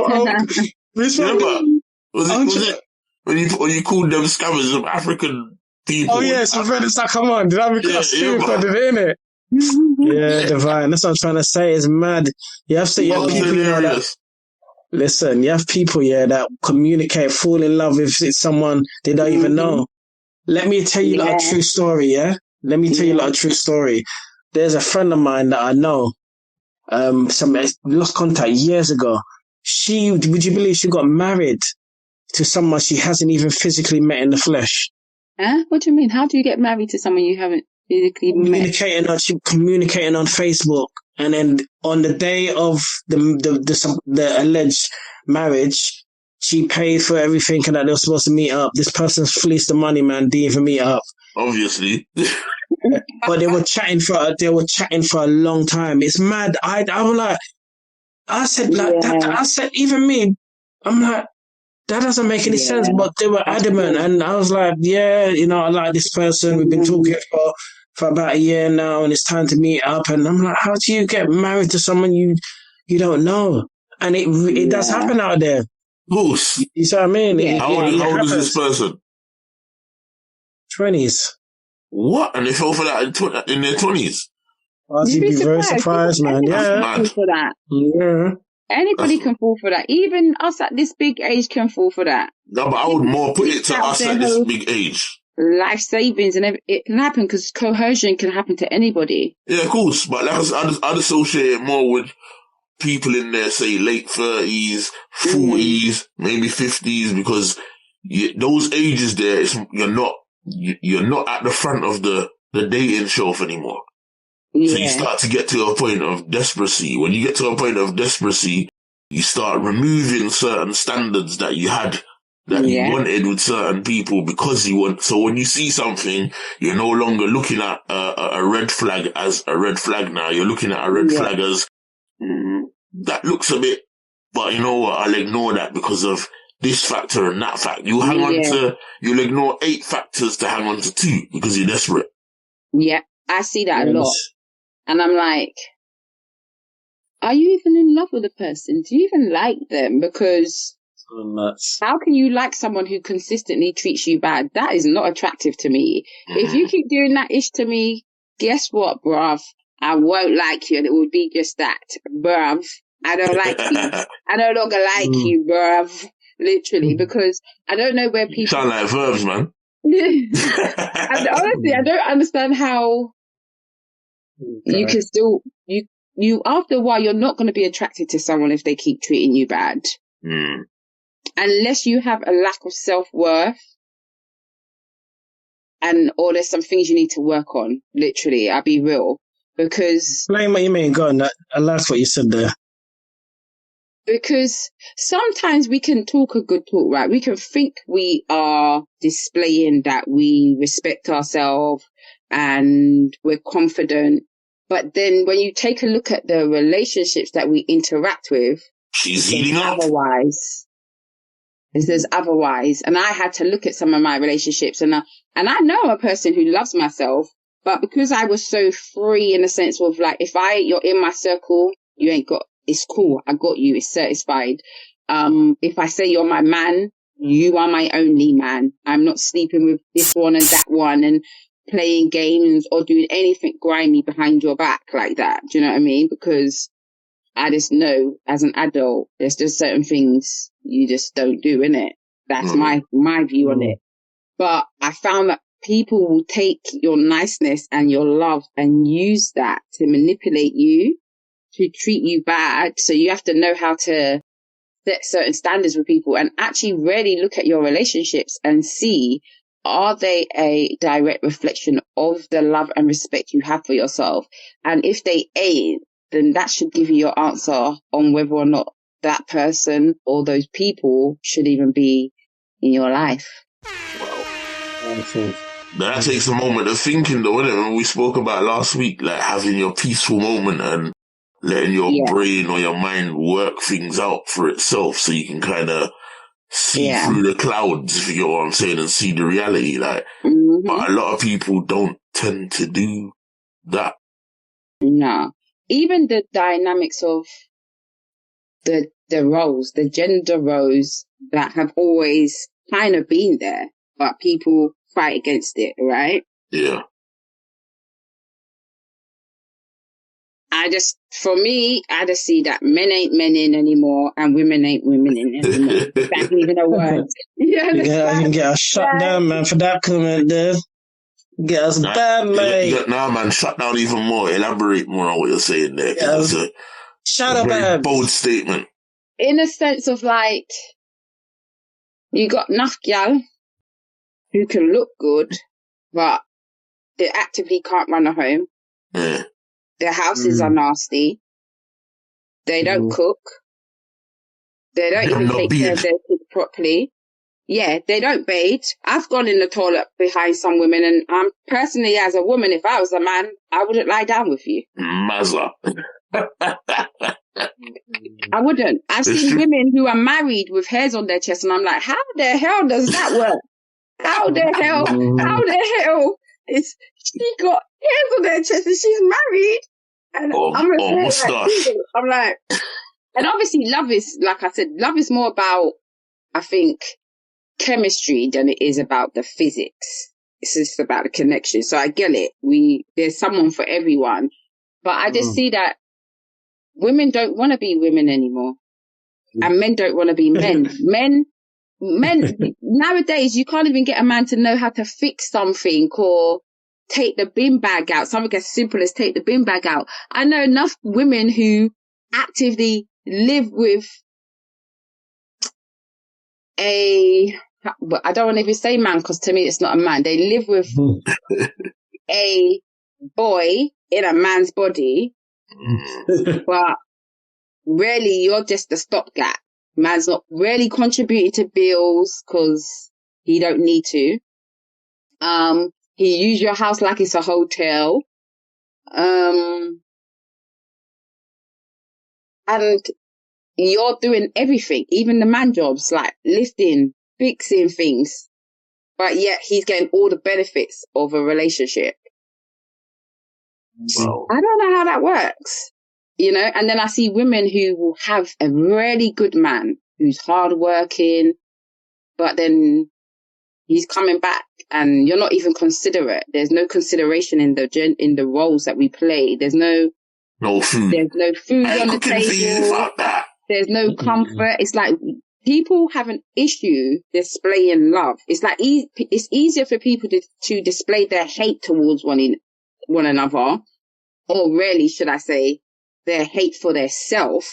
Was it when you called them scammers of African people? Oh yes, I've read it. Like, come on, did I because I did it, innit? Yeah, divine. That's what I'm trying to say. It's mad. You have people, you know, that. Listen, you have people, that communicate, fall in love with someone they don't even know. Let me tell you like a true story. Let me tell you like a true story. There's a friend of mine that I know. Lost contact years ago. Would you believe she got married to someone she hasn't even physically met in the flesh? Huh? What do you mean? How do you get married to someone you haven't physically met? Communicating on Facebook, and then on the day of the alleged marriage, she paid for everything and that they were supposed to meet up. This person's fleeced the money, man. Didn't even meet up. Obviously. But they were chatting for a long time. It's mad. I'm like, I said even me, I'm like, that doesn't make any sense. But they were adamant, and I was like, you know, I like this person. We've been talking for about a year now, and it's time to meet up. And I'm like, how do you get married to someone you don't know? And it does happen out there. Goose. You see what I mean? How old is this person? 20s. What? And they fell for that in their 20s? You'd be very surprised, man. Yeah. For that. Yeah. Anybody can fall for that. Even us at this big age can fall for that. No, but I would more put it to us at this big age. Life savings and it can happen because coercion can happen to anybody. Yeah, of course. But like I'd associate it more with people in their, say, late 30s, 40s, maybe 50s, because those ages there, you're not at the front of the dating shelf anymore. Yeah. So you start to get to a point of desperacy. When you get to a point of desperacy, you start removing certain standards that you had, that you wanted with certain people because you want. So when you see something, you're no longer looking at a red flag as a red flag now. You're looking at a red flag as, that looks a bit, but you know what? I'll ignore that because of this factor and that factor. You'll you'll ignore 8 factors to hang on to 2 because you're desperate. Yeah, I see that a lot. And I'm like, are you even in love with the person? Do you even like them? Because how can you like someone who consistently treats you bad? That is not attractive to me. If you keep doing that ish to me, guess what, bruv? I won't like you, and it will be just that, bruv. I don't like you. I no longer like you, bruv. Literally, because I don't know where people... Sound like Verbz, man. And honestly, I don't understand how you can still... You after a while, you're not going to be attracted to someone if they keep treating you bad. Unless you have a lack of self-worth, or there's some things you need to work on. Literally, I'll be real. Because... Explain what you mean. Go on. I like what you said there. Because sometimes we can talk a good talk, right? We can think we are displaying that we respect ourselves and we're confident. But then when you take a look at the relationships that we interact with, she's heating up. There's otherwise. And I had to look at some of my relationships, and I know a person who loves myself, but because I was so free in the sense of like, you're in my circle, you ain't got, it's cool. I got you. It's satisfied. If I say you're my man, you are my only man. I'm not sleeping with this one and that one and playing games or doing anything grimy behind your back like that. Do you know what I mean? Because I just know as an adult, there's just certain things you just don't do, innit? That's my view on it. But I found that people will take your niceness and your love and use that to manipulate you, to treat you bad. So you have to know how to set certain standards with people and actually really look at your relationships and see, are they a direct reflection of the love and respect you have for yourself? And if they ain't, then that should give you your answer on whether or not that person or those people should even be in your life. Wow. That takes a moment of thinking though, isn't it? When we spoke about last week, like having your peaceful moment and letting your brain or your mind work things out for itself so you can kind of see through the clouds, if you get what I'm saying, and see the reality. Like, but a lot of people don't tend to do that. No. Even the dynamics of the roles, the gender roles that have always kind of been there, but people fight against it, right? Yeah. For me, I just see that men ain't men in anymore and women ain't women in anymore. That's even a word. You can get us shut down, man, for that comment there. Get us bad, mate. Nah, man, shut down even more. Elaborate more on what you're saying there. It's a very bold statement. In a sense of like, you got enough gal who can look good, but they actively can't run a home. Yeah. Their houses are nasty. They don't cook. They don't even take care of their kids properly. Yeah, they don't bathe. I've gone in the toilet behind some women, and personally, as a woman, if I was a man, I wouldn't lie down with you. Mazza. I wouldn't. I've seen women who are married with hairs on their chest, and I'm like, how the hell does that work? How the hell is she got hairs on her chest and she's married? And I'm like, and obviously love is, like I said, love is more about, I think, chemistry than it is about the physics. It's just about the connection. So I get it. There's someone for everyone. But I just see that women don't want to be women anymore. And men don't want to be men. Men, nowadays, you can't even get a man to know how to fix something or take the bin bag out. Something as simple as take the bin bag out. I know enough women who actively live with I don't want to even say man, because to me it's not a man. They live with a boy in a man's body, but really you're just a stopgap. Man's not really contributing to bills because he don't need to. He use your house like it's a hotel. And you're doing everything, even the man jobs, like lifting, fixing things. But yet he's getting all the benefits of a relationship. Wow. I don't know how that works, you know? And then I see women who will have a really good man who's hardworking, but then he's coming back and you're not even considerate. There's no consideration in the roles that we play. There's no food. There's no food on the table. There's no comfort. It's like people have an issue displaying love. It's like it's easier for people to display their hate towards one another, or really, should I say, their hate for their self.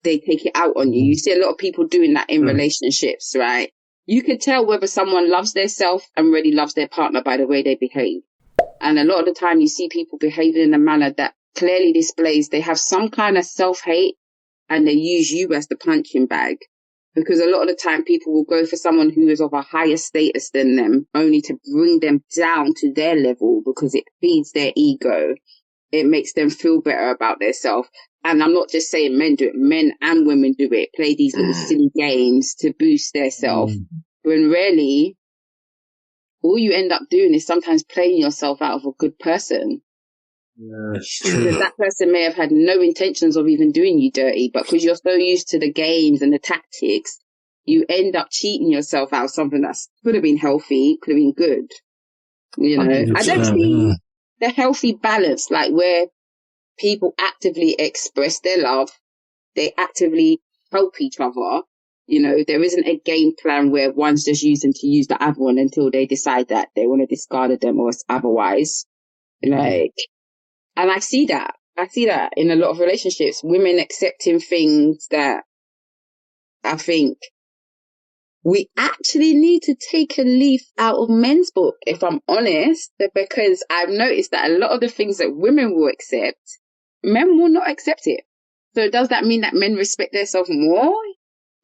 They take it out on you. You see a lot of people doing that in relationships, right? You can tell whether someone loves their self and really loves their partner by the way they behave. And a lot of the time you see people behaving in a manner that clearly displays they have some kind of self-hate, and they use you as the punching bag. Because a lot of the time people will go for someone who is of a higher status than them, only to bring them down to their level because it feeds their ego. It makes them feel better about themselves. And I'm not just saying men do it, men and women do it, play these little silly games to boost their self. When really, all you end up doing is sometimes playing yourself out of a good person. Yeah, because that person may have had no intentions of even doing you dirty, but because you're so used to the games and the tactics, you end up cheating yourself out of something that could have been healthy, could have been good. You know, I don't see the healthy balance, like where people actively express their love, they actively help each other. You know, there isn't a game plan where one's just using to use the other one until they decide that they want to discard them or otherwise. Like, and I see that in a lot of relationships, women accepting things that I think we actually need to take a leaf out of men's book, if I'm honest, because I've noticed that a lot of the things that women will accept, men will not accept it. So does that mean that men respect themselves more?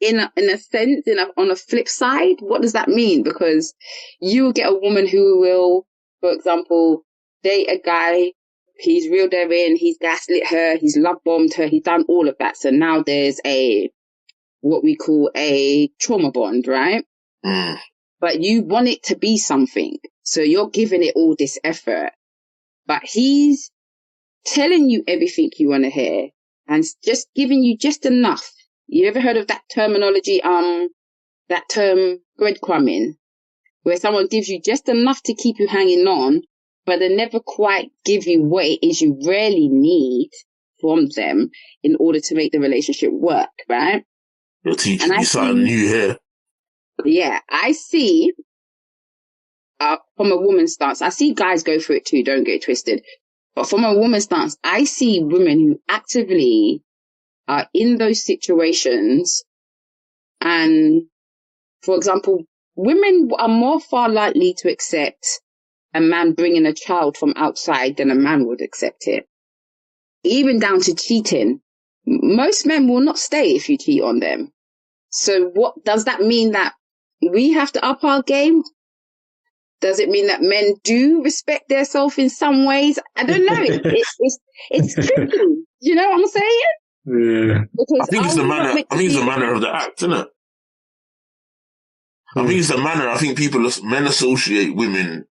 In a sense, on a flip side, what does that mean? Because you will get a woman who will, for example, date a guy, he's reeled her in, he's gaslit her, he's love bombed her, he's done all of that. So now there's what we call a trauma bond, right? But you want it to be something. So you're giving it all this effort, but he's telling you everything you want to hear and just giving you just enough. You ever heard of that terminology, that term breadcrumbing, where someone gives you just enough to keep you hanging on, but they never quite give you what it is you really need from them in order to make the relationship work, right? You're teaching me something new here. Yeah, I see, from a woman's stance, I see guys go through it too, don't get it twisted. But from a woman's stance, I see women who actively are in those situations. And, for example, women are more far likely to accept a man bringing a child from outside than a man would accept it. Even down to cheating. Most men will not stay if you cheat on them. So what does that mean, that we have to up our game? Does it mean that men do respect themselves in some ways? I don't know. It's tricky. You know what I'm saying? Yeah. Because I think it's the manner of the act, isn't it? I think it's the manner. I think men associate women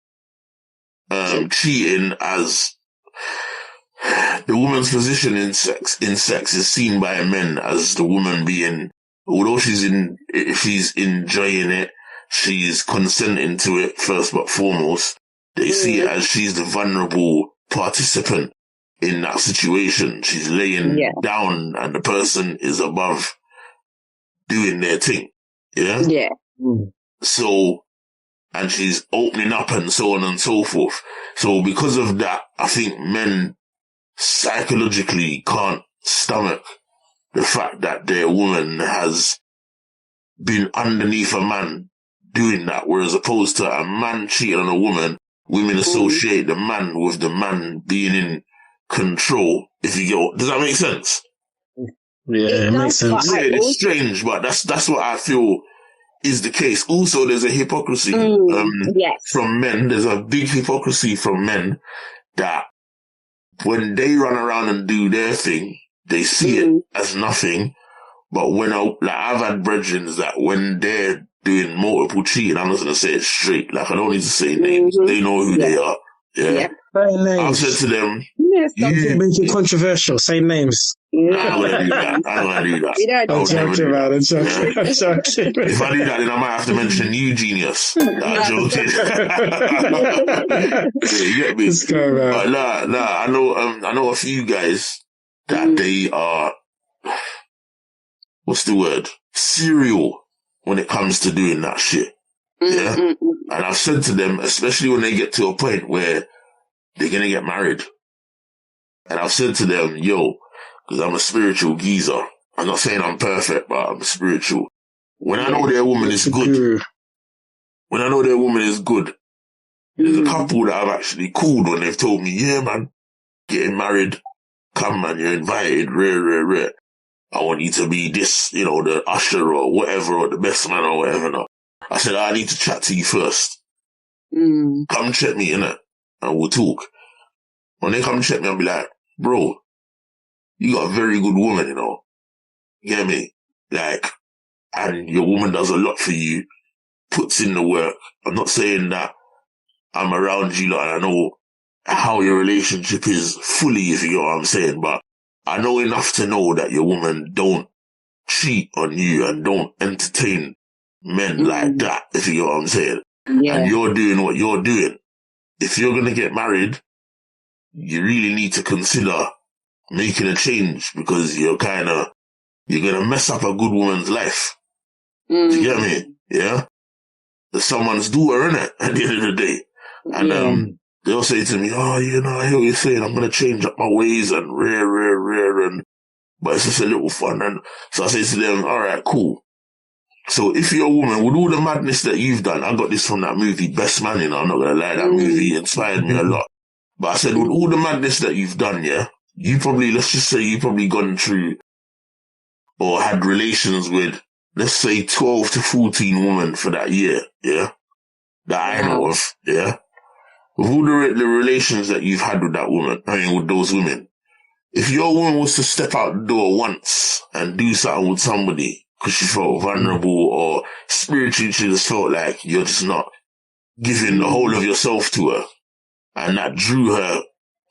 cheating as the woman's position in sex is seen by men as the woman being, although she's enjoying it, she's consenting to it first but foremost. They see it as she's the vulnerable participant in that situation. She's laying down and the person is above doing their thing. Yeah? Yeah. So, and she's opening up and so on and so forth. So because of that, I think men psychologically can't stomach the fact that their woman has been underneath a man doing that, whereas opposed to a man cheating on a woman, women associate the man with the man being in control. If you get, does that make sense? Yeah, it makes sense. Yeah, it's strange, but that's what I feel is the case. Also, there's a hypocrisy from men. There's a big hypocrisy from men that when they run around and do their thing, they see it as nothing. But when I've had brethren that when they're doing multiple cheating, I'm just gonna say it straight. Like I don't need to say names. They know who they are. Yeah. I've said to them, you make it controversial. Say names. I'm gonna do that. I'm gonna do that. I'm joking, man. I'm joking. If I do that, then I might have to mention you, Genius. I'm joking. Yeah, you get me? But I know a few guys that they are, what's the word? Serial when it comes to doing that shit. Yeah? And I've said to them, especially when they get to a point where they're gonna get married. And I've said to them, yo, because I'm a spiritual geezer. I'm not saying I'm perfect, but I'm spiritual. When I know their woman is good, there's a couple that I've actually called when they've told me, yeah, man, getting married, come man, you're invited, rare. I want you to be this, the usher or whatever, or the best man or whatever. No. I said, I need to chat to you first. Come check me, innit? And we'll talk. When they come check me, I'll be like, bro, you got a very good woman, You get me? Like, and your woman does a lot for you, puts in the work. I'm not saying that I'm around you, and I know how your relationship is fully, if you get what I'm saying, but I know enough to know that your woman don't cheat on you and don't entertain men like that, if you get what I'm saying. Yeah. And you're doing what you're doing. If you're going to get married, you really need to consider making a change because you're going to mess up a good woman's life. Do you get me? Yeah? There's someone's daughter, innit, at the end of the day. And they'll say to me, oh, I hear what you're saying, I'm going to change up my ways and but it's just a little fun. And so I say to them, all right, cool. So if you're a woman, with all the madness that you've done, I got this from that movie, Best Man, I'm not going to lie, that movie inspired me a lot. But I said, with all the madness that you've done, let's just say you've probably gone through or had relations with, let's say 12 to 14 women for that year, that I know of, with all the relations that you've had with that woman, with those women, if your woman was to step out the door once and do something with somebody because she felt vulnerable or spiritually she just felt like you're just not giving the whole of yourself to her, and that drew her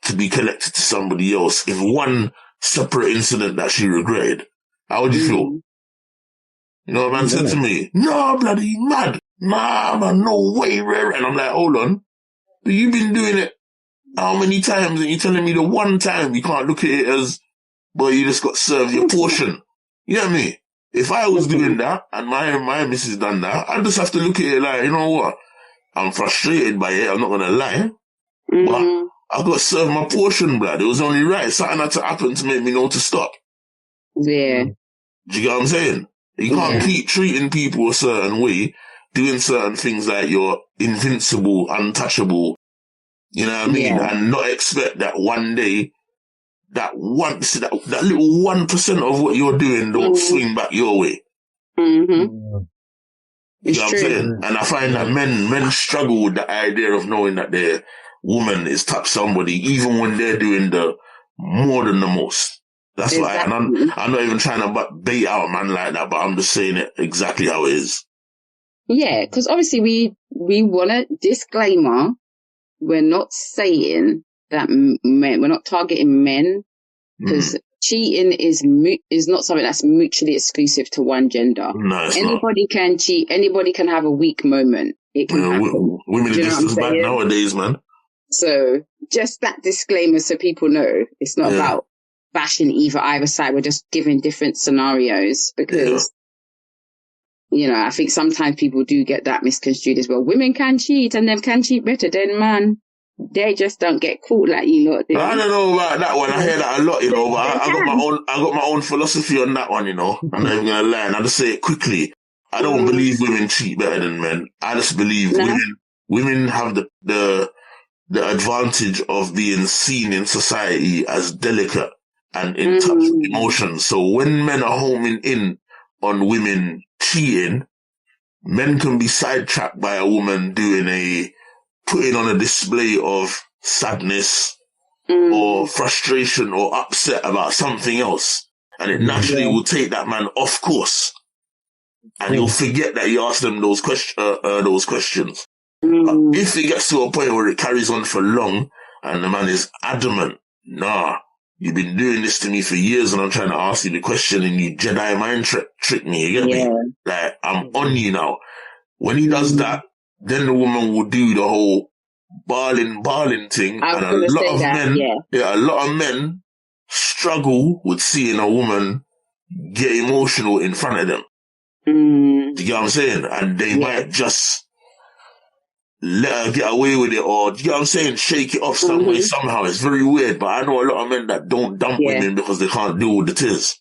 to be connected to somebody else in one separate incident that she regretted, how would you feel? You know what man said to me? No, bloody mad. Nah, man, no way, rare. And I'm like, hold on. But you've been doing it how many times? And you're telling me the one time you can't look at it as, boy, you just got served your portion. You know what I mean? If I was doing that and my missus done that, I'd just have to look at it like, you know what? I'm frustrated by it, I'm not gonna lie. But I got served my portion, blood. It was only right. Something had to happen to make me know to stop. Yeah. Do you get what I'm saying? You can't keep treating people a certain way, doing certain things like you're invincible, untouchable, you know what I mean? And not expect that one day, that little 1% of what you're doing don't swing back your way. You know what I'm saying? And I find that men struggle with the idea of knowing that their woman is touched somebody, even when they're doing the more than the most. That's why, and I'm not even trying to bait out man like that, but I'm just saying it exactly how it is. Yeah, because obviously we want a disclaimer. We're not saying that we're not targeting men, because cheating is not something that's mutually exclusive to one gender. No, it's anybody can cheat. Anybody can have a weak moment. It can happen. Women are just as bad nowadays, man. So just that disclaimer so people know it's not about bashing either side. We're just giving different scenarios because, you know, I think sometimes people do get that misconstrued as well. Women can cheat and them can cheat better than man. They just don't get caught like you lot do. I don't know about that one. I hear that a lot, you know, but I got my own philosophy on that one, you know. I'm not even gonna lie. And I'll just say it quickly. I don't believe women cheat better than men. I just believe women have the advantage of being seen in society as delicate and in touch with emotions. So when men are homing in on women cheating, men can be sidetracked by a woman putting on a display of sadness or frustration or upset about something else. And it naturally will take that man off course. And you'll forget that you asked them those questions. If it gets to a point where it carries on for long and the man is adamant, nah, you've been doing this to me for years and I'm trying to ask you the question and you Jedi mind trick me, you get me? Like, I'm on you now. When he does that, then the woman will do the whole barling thing. And a lot of men struggle with seeing a woman get emotional in front of them. Do you get what I'm saying? And they might just let her get away with it, or, do you get what I'm saying, shake it off some way, somehow. It's very weird, but I know a lot of men that don't dump women because they can't deal with the tears.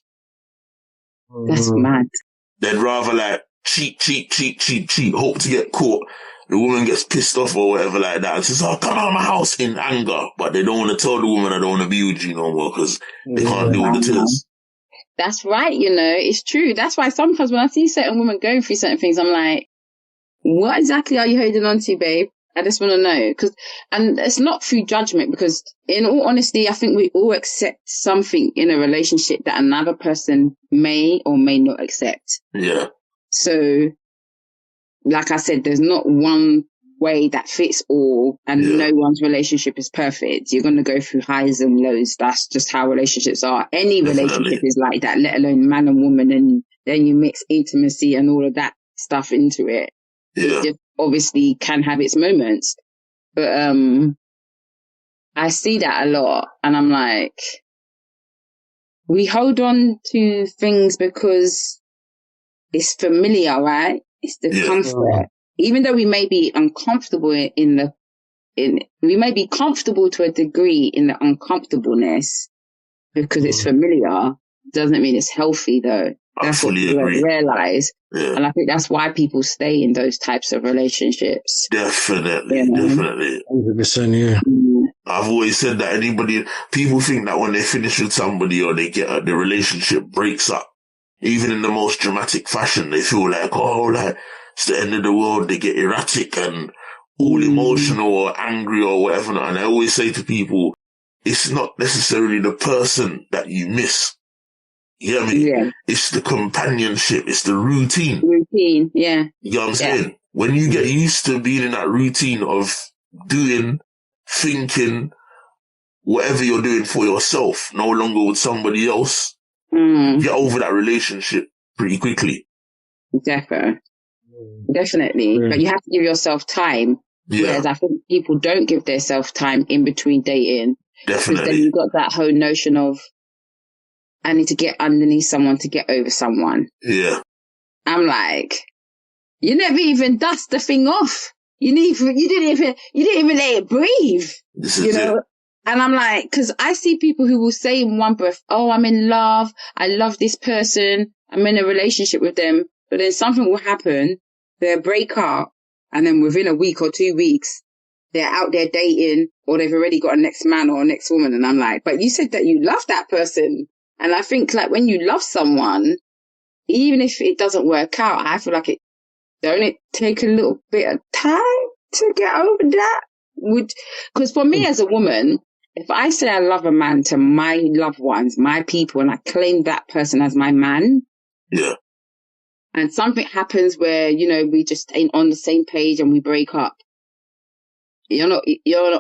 That's mad. They'd rather like cheat, hope to get caught. The woman gets pissed off or whatever like that and says, oh, come out of my house in anger. But they don't want to tell the woman I don't want to be with you no more because they can't deal with the tears. That's right, you know, it's true. That's why sometimes when I see certain women going through certain things, I'm like, what exactly are you holding on to, babe? I just want to know. And it's not through judgment, because in all honesty, I think we all accept something in a relationship that another person may or may not accept. Yeah. So, like I said, there's not one way that fits all, and no one's relationship is perfect. You're going to go through highs and lows. That's just how relationships are. Any relationship is like that, let alone man and woman, and then you mix intimacy and all of that stuff into it. It just obviously can have its moments. But I see that a lot, and I'm like, we hold on to things because it's familiar, right? It's the comfort. Even though we may be uncomfortable we may be comfortable to a degree in the uncomfortableness because it's familiar, doesn't mean it's healthy though. That's what people don't realize. Yeah. And I think that's why people stay in those types of relationships. Definitely. 100%, yeah. I've always said that people think that when they finish with somebody or they get the relationship breaks up, even in the most dramatic fashion, they feel like, oh, like, it's the end of the world. They get erratic and all emotional or angry or whatever. And I always say to people, it's not necessarily the person that you miss. You know what I mean? Yeah. It's the companionship. It's the routine. Yeah. You know what I'm saying? When you get used to being in that routine of doing, thinking, whatever you're doing for yourself, no longer with somebody else, get over that relationship pretty quickly. Definitely. But you have to give yourself time. Whereas I think people don't give themselves time in between dating. Definitely. Because then you've got that whole notion of, I need to get underneath someone to get over someone. Yeah. I'm like, you never even dust the thing off. You didn't even let it breathe. You know? And I'm like, because I see people who will say in one breath, oh, I'm in love. I love this person. I'm in a relationship with them. But then something will happen. They'll break up. And then within a week or 2 weeks, they're out there dating, or they've already got a next man or a next woman. And I'm like, but you said that you love that person. And I think like when you love someone, even if it doesn't work out, I feel like don't it take a little bit of time to get over that? Because for me as a woman, if I say I love a man to my loved ones, my people, and I claim that person as my man, and something happens where, you know, we just ain't on the same page and we break up, you're not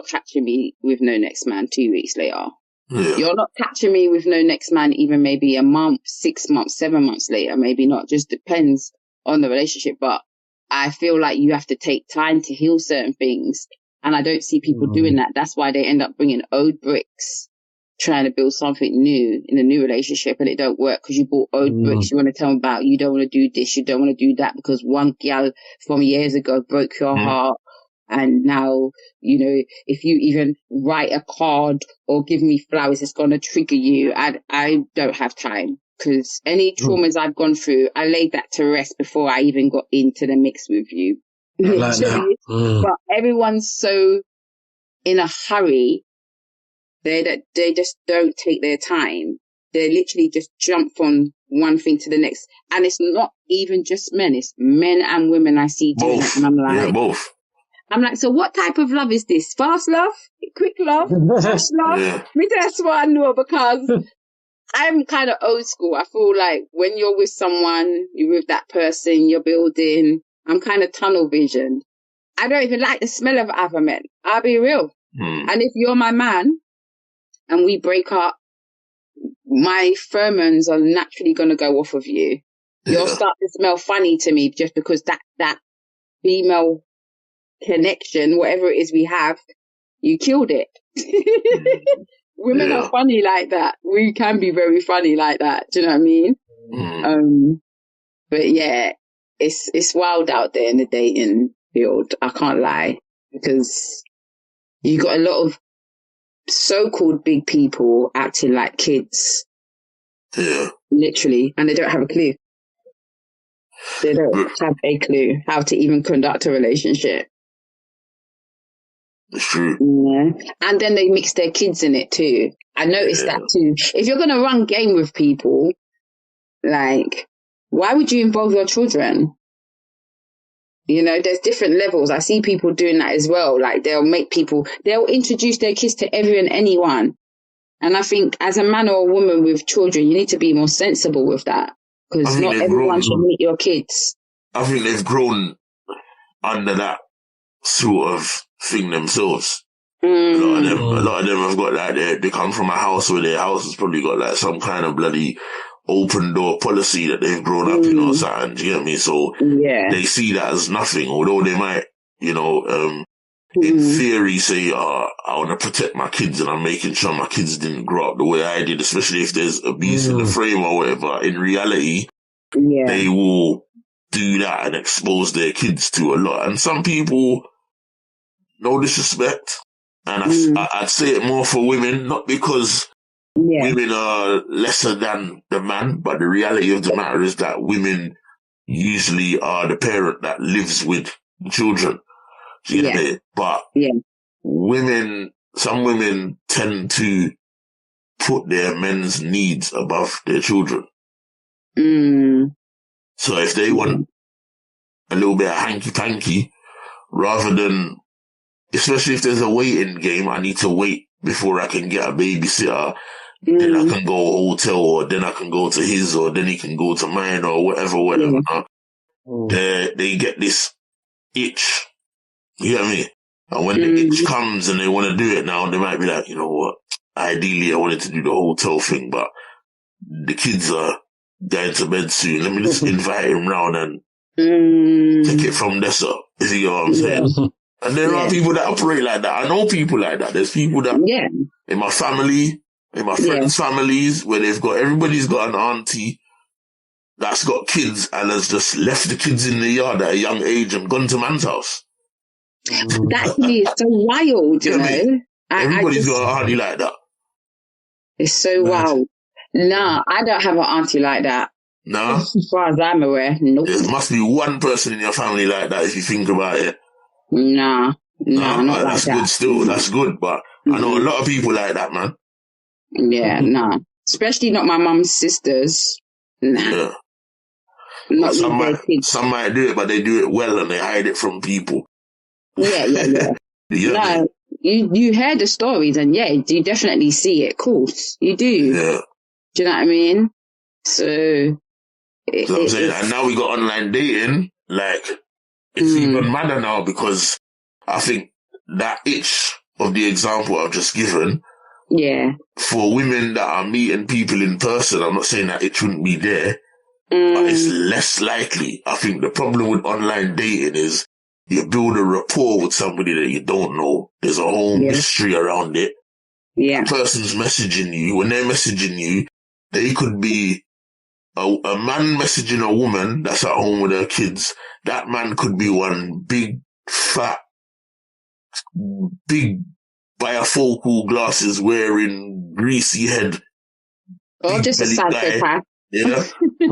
catching me with no next man 2 weeks later. Yeah. You're not catching me with no next man even maybe a month, 6 months, 7 months later, maybe not. Just depends on the relationship. But I feel like you have to take time to heal certain things. And I don't see people doing that. That's why they end up bringing old bricks, trying to build something new in a new relationship, and it don't work because you bought old bricks. You want to tell them about, you don't want to do this, you don't want to do that because one gal from years ago broke your heart. And now, you know, if you even write a card or give me flowers, it's going to trigger you. I don't have time, because any traumas I've gone through, I laid that to rest before I even got into the mix with you. Literally. But everyone's so in a hurry. They just don't take their time. They literally just jump from one thing to the next. And it's not even just men. It's men and women I see doing it. And I'm like, both. I'm like, so what type of love is this? Fast love? Quick love? Fast love? Yeah. That's what I know, because I'm kind of old school. I feel like when you're with someone, you're with that person, you're building, I'm kind of tunnel vision. I don't even like the smell of other men. I'll be real. And if you're my man and we break up, my pheromones are naturally going to go off of you. You'll start to smell funny to me just because that female connection, whatever it is we have, you killed it. Women are funny like that. We can be very funny like that. Do you know what I mean? But yeah, it's wild out there in the dating field. I can't lie, because you got a lot of so-called big people acting like kids. Literally, and they don't have a clue. They don't have a clue how to even conduct a relationship. It's true. Yeah. And then they mix their kids in it too. I noticed that too. If you're going to run game with people, like, why would you involve your children? You know, there's different levels. I see people doing that as well. Like, they'll introduce their kids to everyone, anyone. And I think as a man or a woman with children, you need to be more sensible with that, because not everyone should meet your kids. I think they've grown under that sort of thing themselves. A lot of them have got like, they come from a house where their house has probably got like some kind of bloody open door policy that they've grown up in or something. Do you get me? So they see that as nothing, although they might, you know, in theory say, I want to protect my kids and I'm making sure my kids didn't grow up the way I did, especially if there's abuse in the frame or whatever. In reality, they will do that and expose their kids to a lot. And some people, no disrespect, and I'd say it more for women, not because women are lesser than the man, but the reality of the matter is that women usually are the parent that lives with children. You know what I mean? But some women tend to put their men's needs above their children. So if they want a little bit of hanky-panky, rather than, especially if there's a waiting game, I need to wait before I can get a babysitter, then I can go to a hotel, or then I can go to his, or then he can go to mine, or whatever. They get this itch. You get me? And when the itch comes and they want to do it now, they might be like, you know what? Ideally, I wanted to do the hotel thing, but the kids are going to bed soon. Let me just invite him round and take it from there, sir. You see what I'm saying? And there are people that operate like that. I know people like that. There's people that, in my family, in my friends' families, where everybody's got an auntie that's got kids and has just left the kids in the yard at a young age and gone to man's house. That to me is so wild, you know. Everybody's got an auntie like that. It's so wild. Nah, I don't have an auntie like that. Nah? As far as I'm aware, nope. There must be one person in your family like that if you think about it. Nah, not like that's that. Good still. That's good, but I know a lot of people like that, man. Yeah, nah. Especially not my mum's sisters. Nah. Yeah. Not some might do it, but they do it well and they hide it from people. Yeah. Yeah. No, you hear the stories and you definitely see it. Of course, you do. Yeah. Do you know what I mean? So I'm saying, and now we got online dating, like, it's even madder now, because I think that itch of the example I've just given, for women that are meeting people in person, I'm not saying that it shouldn't be there, but it's less likely. I think the problem with online dating is you build a rapport with somebody that you don't know. There's a whole mystery around it. Yeah. The person's messaging you. When they're messaging you, they could be a man messaging a woman that's at home with her kids. That man could be one big, fat, big bifocal glasses wearing greasy head. Or just a psychopath. You know,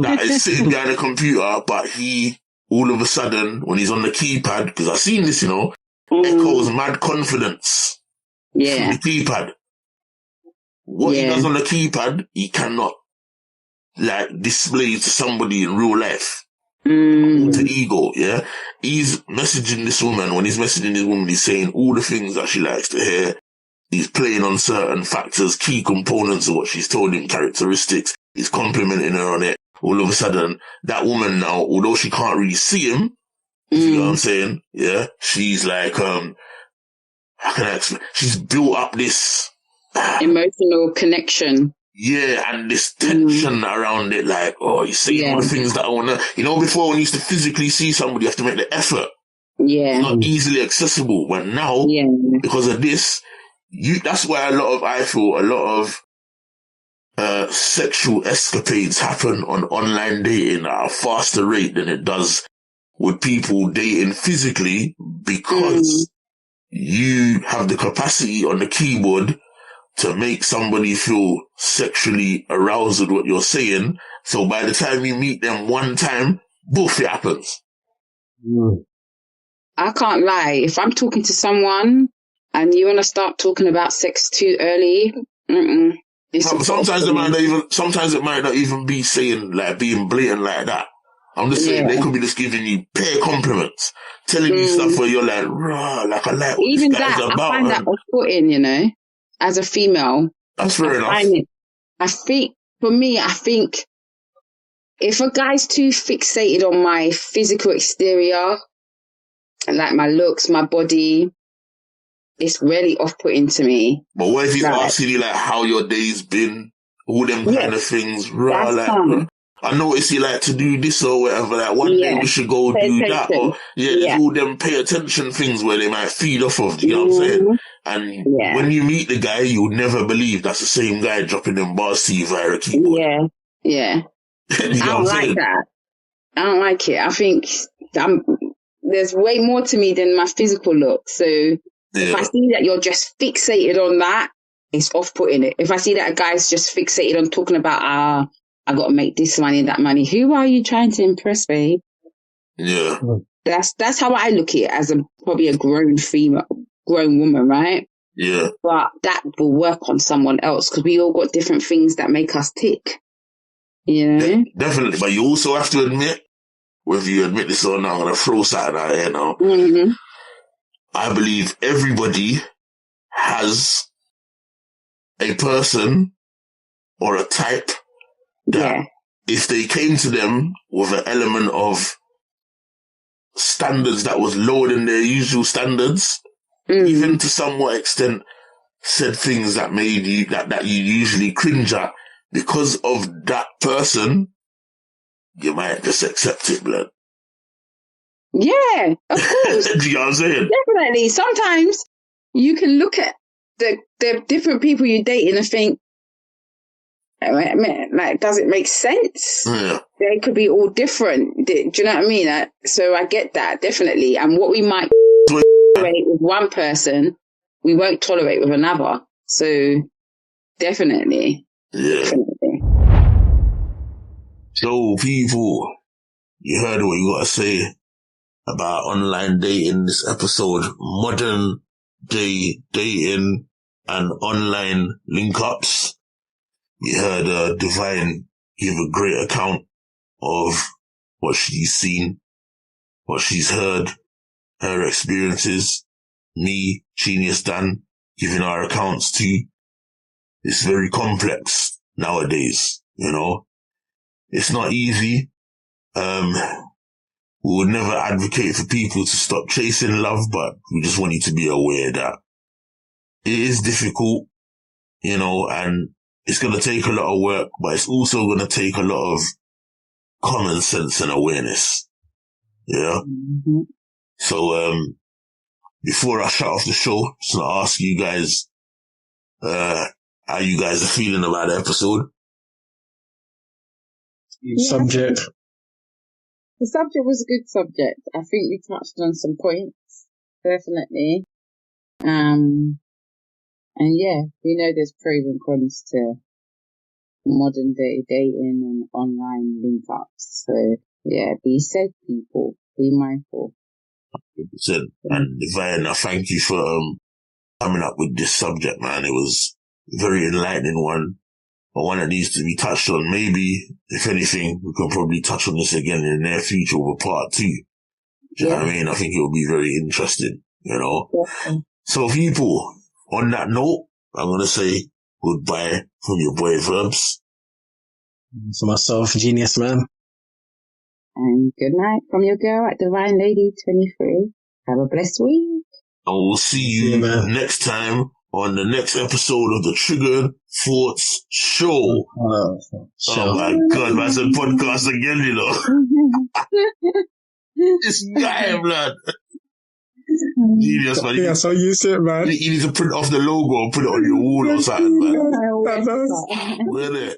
that is sitting behind a computer, but he, all of a sudden, when he's on the keypad, because I've seen this, echoes mad confidence from the keypad. What he does on the keypad, he cannot, display to somebody in real life. To ego, yeah? He's messaging this woman. When he's messaging this woman, he's saying all the things that she likes to hear. He's playing on certain factors, key components of what she's told him, characteristics. He's complimenting her on it. All of a sudden, that woman now, although she can't really see him, you know what I'm saying? Yeah. She's like, how can I explain? She's built up this emotional connection. Yeah, and this tension around it, like, oh, you see all the things that I want to, before when you used to physically see somebody, you have to make the effort. Yeah. It's not easily accessible. But now, because of this, that's why I feel a lot of sexual escapades happen on online dating at a faster rate than it does with people dating physically, because you have the capacity on the keyboard to make somebody feel sexually aroused with what you're saying. So by the time you meet them one time, boof, it happens. I can't lie. If I'm talking to someone and you want to start talking about sex too early, sometimes it might not even be saying, like, being blatant like that. I'm just saying they could be just giving you bare compliments, telling you stuff where you're like, rah, like, I like what even this guy's that, about. I find that off-putting, as a female. That's fair enough. I think if a guy's too fixated on my physical exterior, like my looks, my body, it's really off-putting to me. But what if he's asking you, like, how your day's been, all them kind of things, rah, like, I noticed you like to do this or whatever, like, one day we should go do that, or, there's all them pay attention things where they might feed off of, you know what I'm saying? And when you meet the guy, you'll never believe that's the same guy dropping them bars to you via a keyboard. Yeah. You know I don't like that. I don't like it. I think there's way more to me than my physical look. So if I see that you're just fixated on that, it's off-putting it. If I see that a guy's just fixated on talking about, I got to make this money and that money, who are you trying to impress, babe? Yeah. That's how I look at it, as probably a grown woman, right? Yeah. But that will work on someone else, because we all got different things that make us tick. Definitely. But you also have to admit, whether you admit this or not, I'm going to throw something out here now. I believe everybody has a person or a type that if they came to them with an element of standards that was lower than their usual standards, even to somewhat extent said things that made you, that you usually cringe at, because of that person, you might just accept it, blood. Yeah, of course. Do you know what I'm saying? Definitely. Sometimes you can look at the different people you're dating and think, like, does it make sense? Yeah. They could be all different. Do you know what I mean? So I get that, definitely. And what we might tolerate with one person, we won't tolerate with another. So definitely. Yeah. Definitely. So people, you heard what you got to say about online dating this episode. Modern day dating and online link-ups. You heard Divine give a great account of what she's seen, what she's heard, her experiences. Me, Genius Dan, giving our accounts too. It's very complex nowadays, It's not easy. We would never advocate for people to stop chasing love, but we just want you to be aware that it is difficult, and it's going to take a lot of work, but it's also going to take a lot of common sense and awareness. Yeah. So, before I shut off the show, just want to ask you guys, how you guys are feeling about the episode. Subject. The subject was a good subject. I think we touched on some points, definitely. And yeah, we know there's pros and cons to modern day dating and online link-ups. So yeah, be safe, people. Be mindful. 100%. And Divine, I thank you for coming up with this subject, man. It was a very enlightening one. But one that needs to be touched on. Maybe, if anything, we can probably touch on this again in the near future with part 2. Do you know what I mean? I think it will be very interesting, you know? Yeah. So people, on that note, I'm going to say goodbye from your boy Verbz. For myself, Genuisman. And good night from your girl at Divine Lady 23. Have a blessed week. And we'll see you next time on the next episode of the Triggered Thoughts Show. Oh my God, man, it's a podcast again, you know. This guy, blood. Genius, man. Yeah, so used to it, man. You need to print off the logo and put it on your wall or something, man. Really?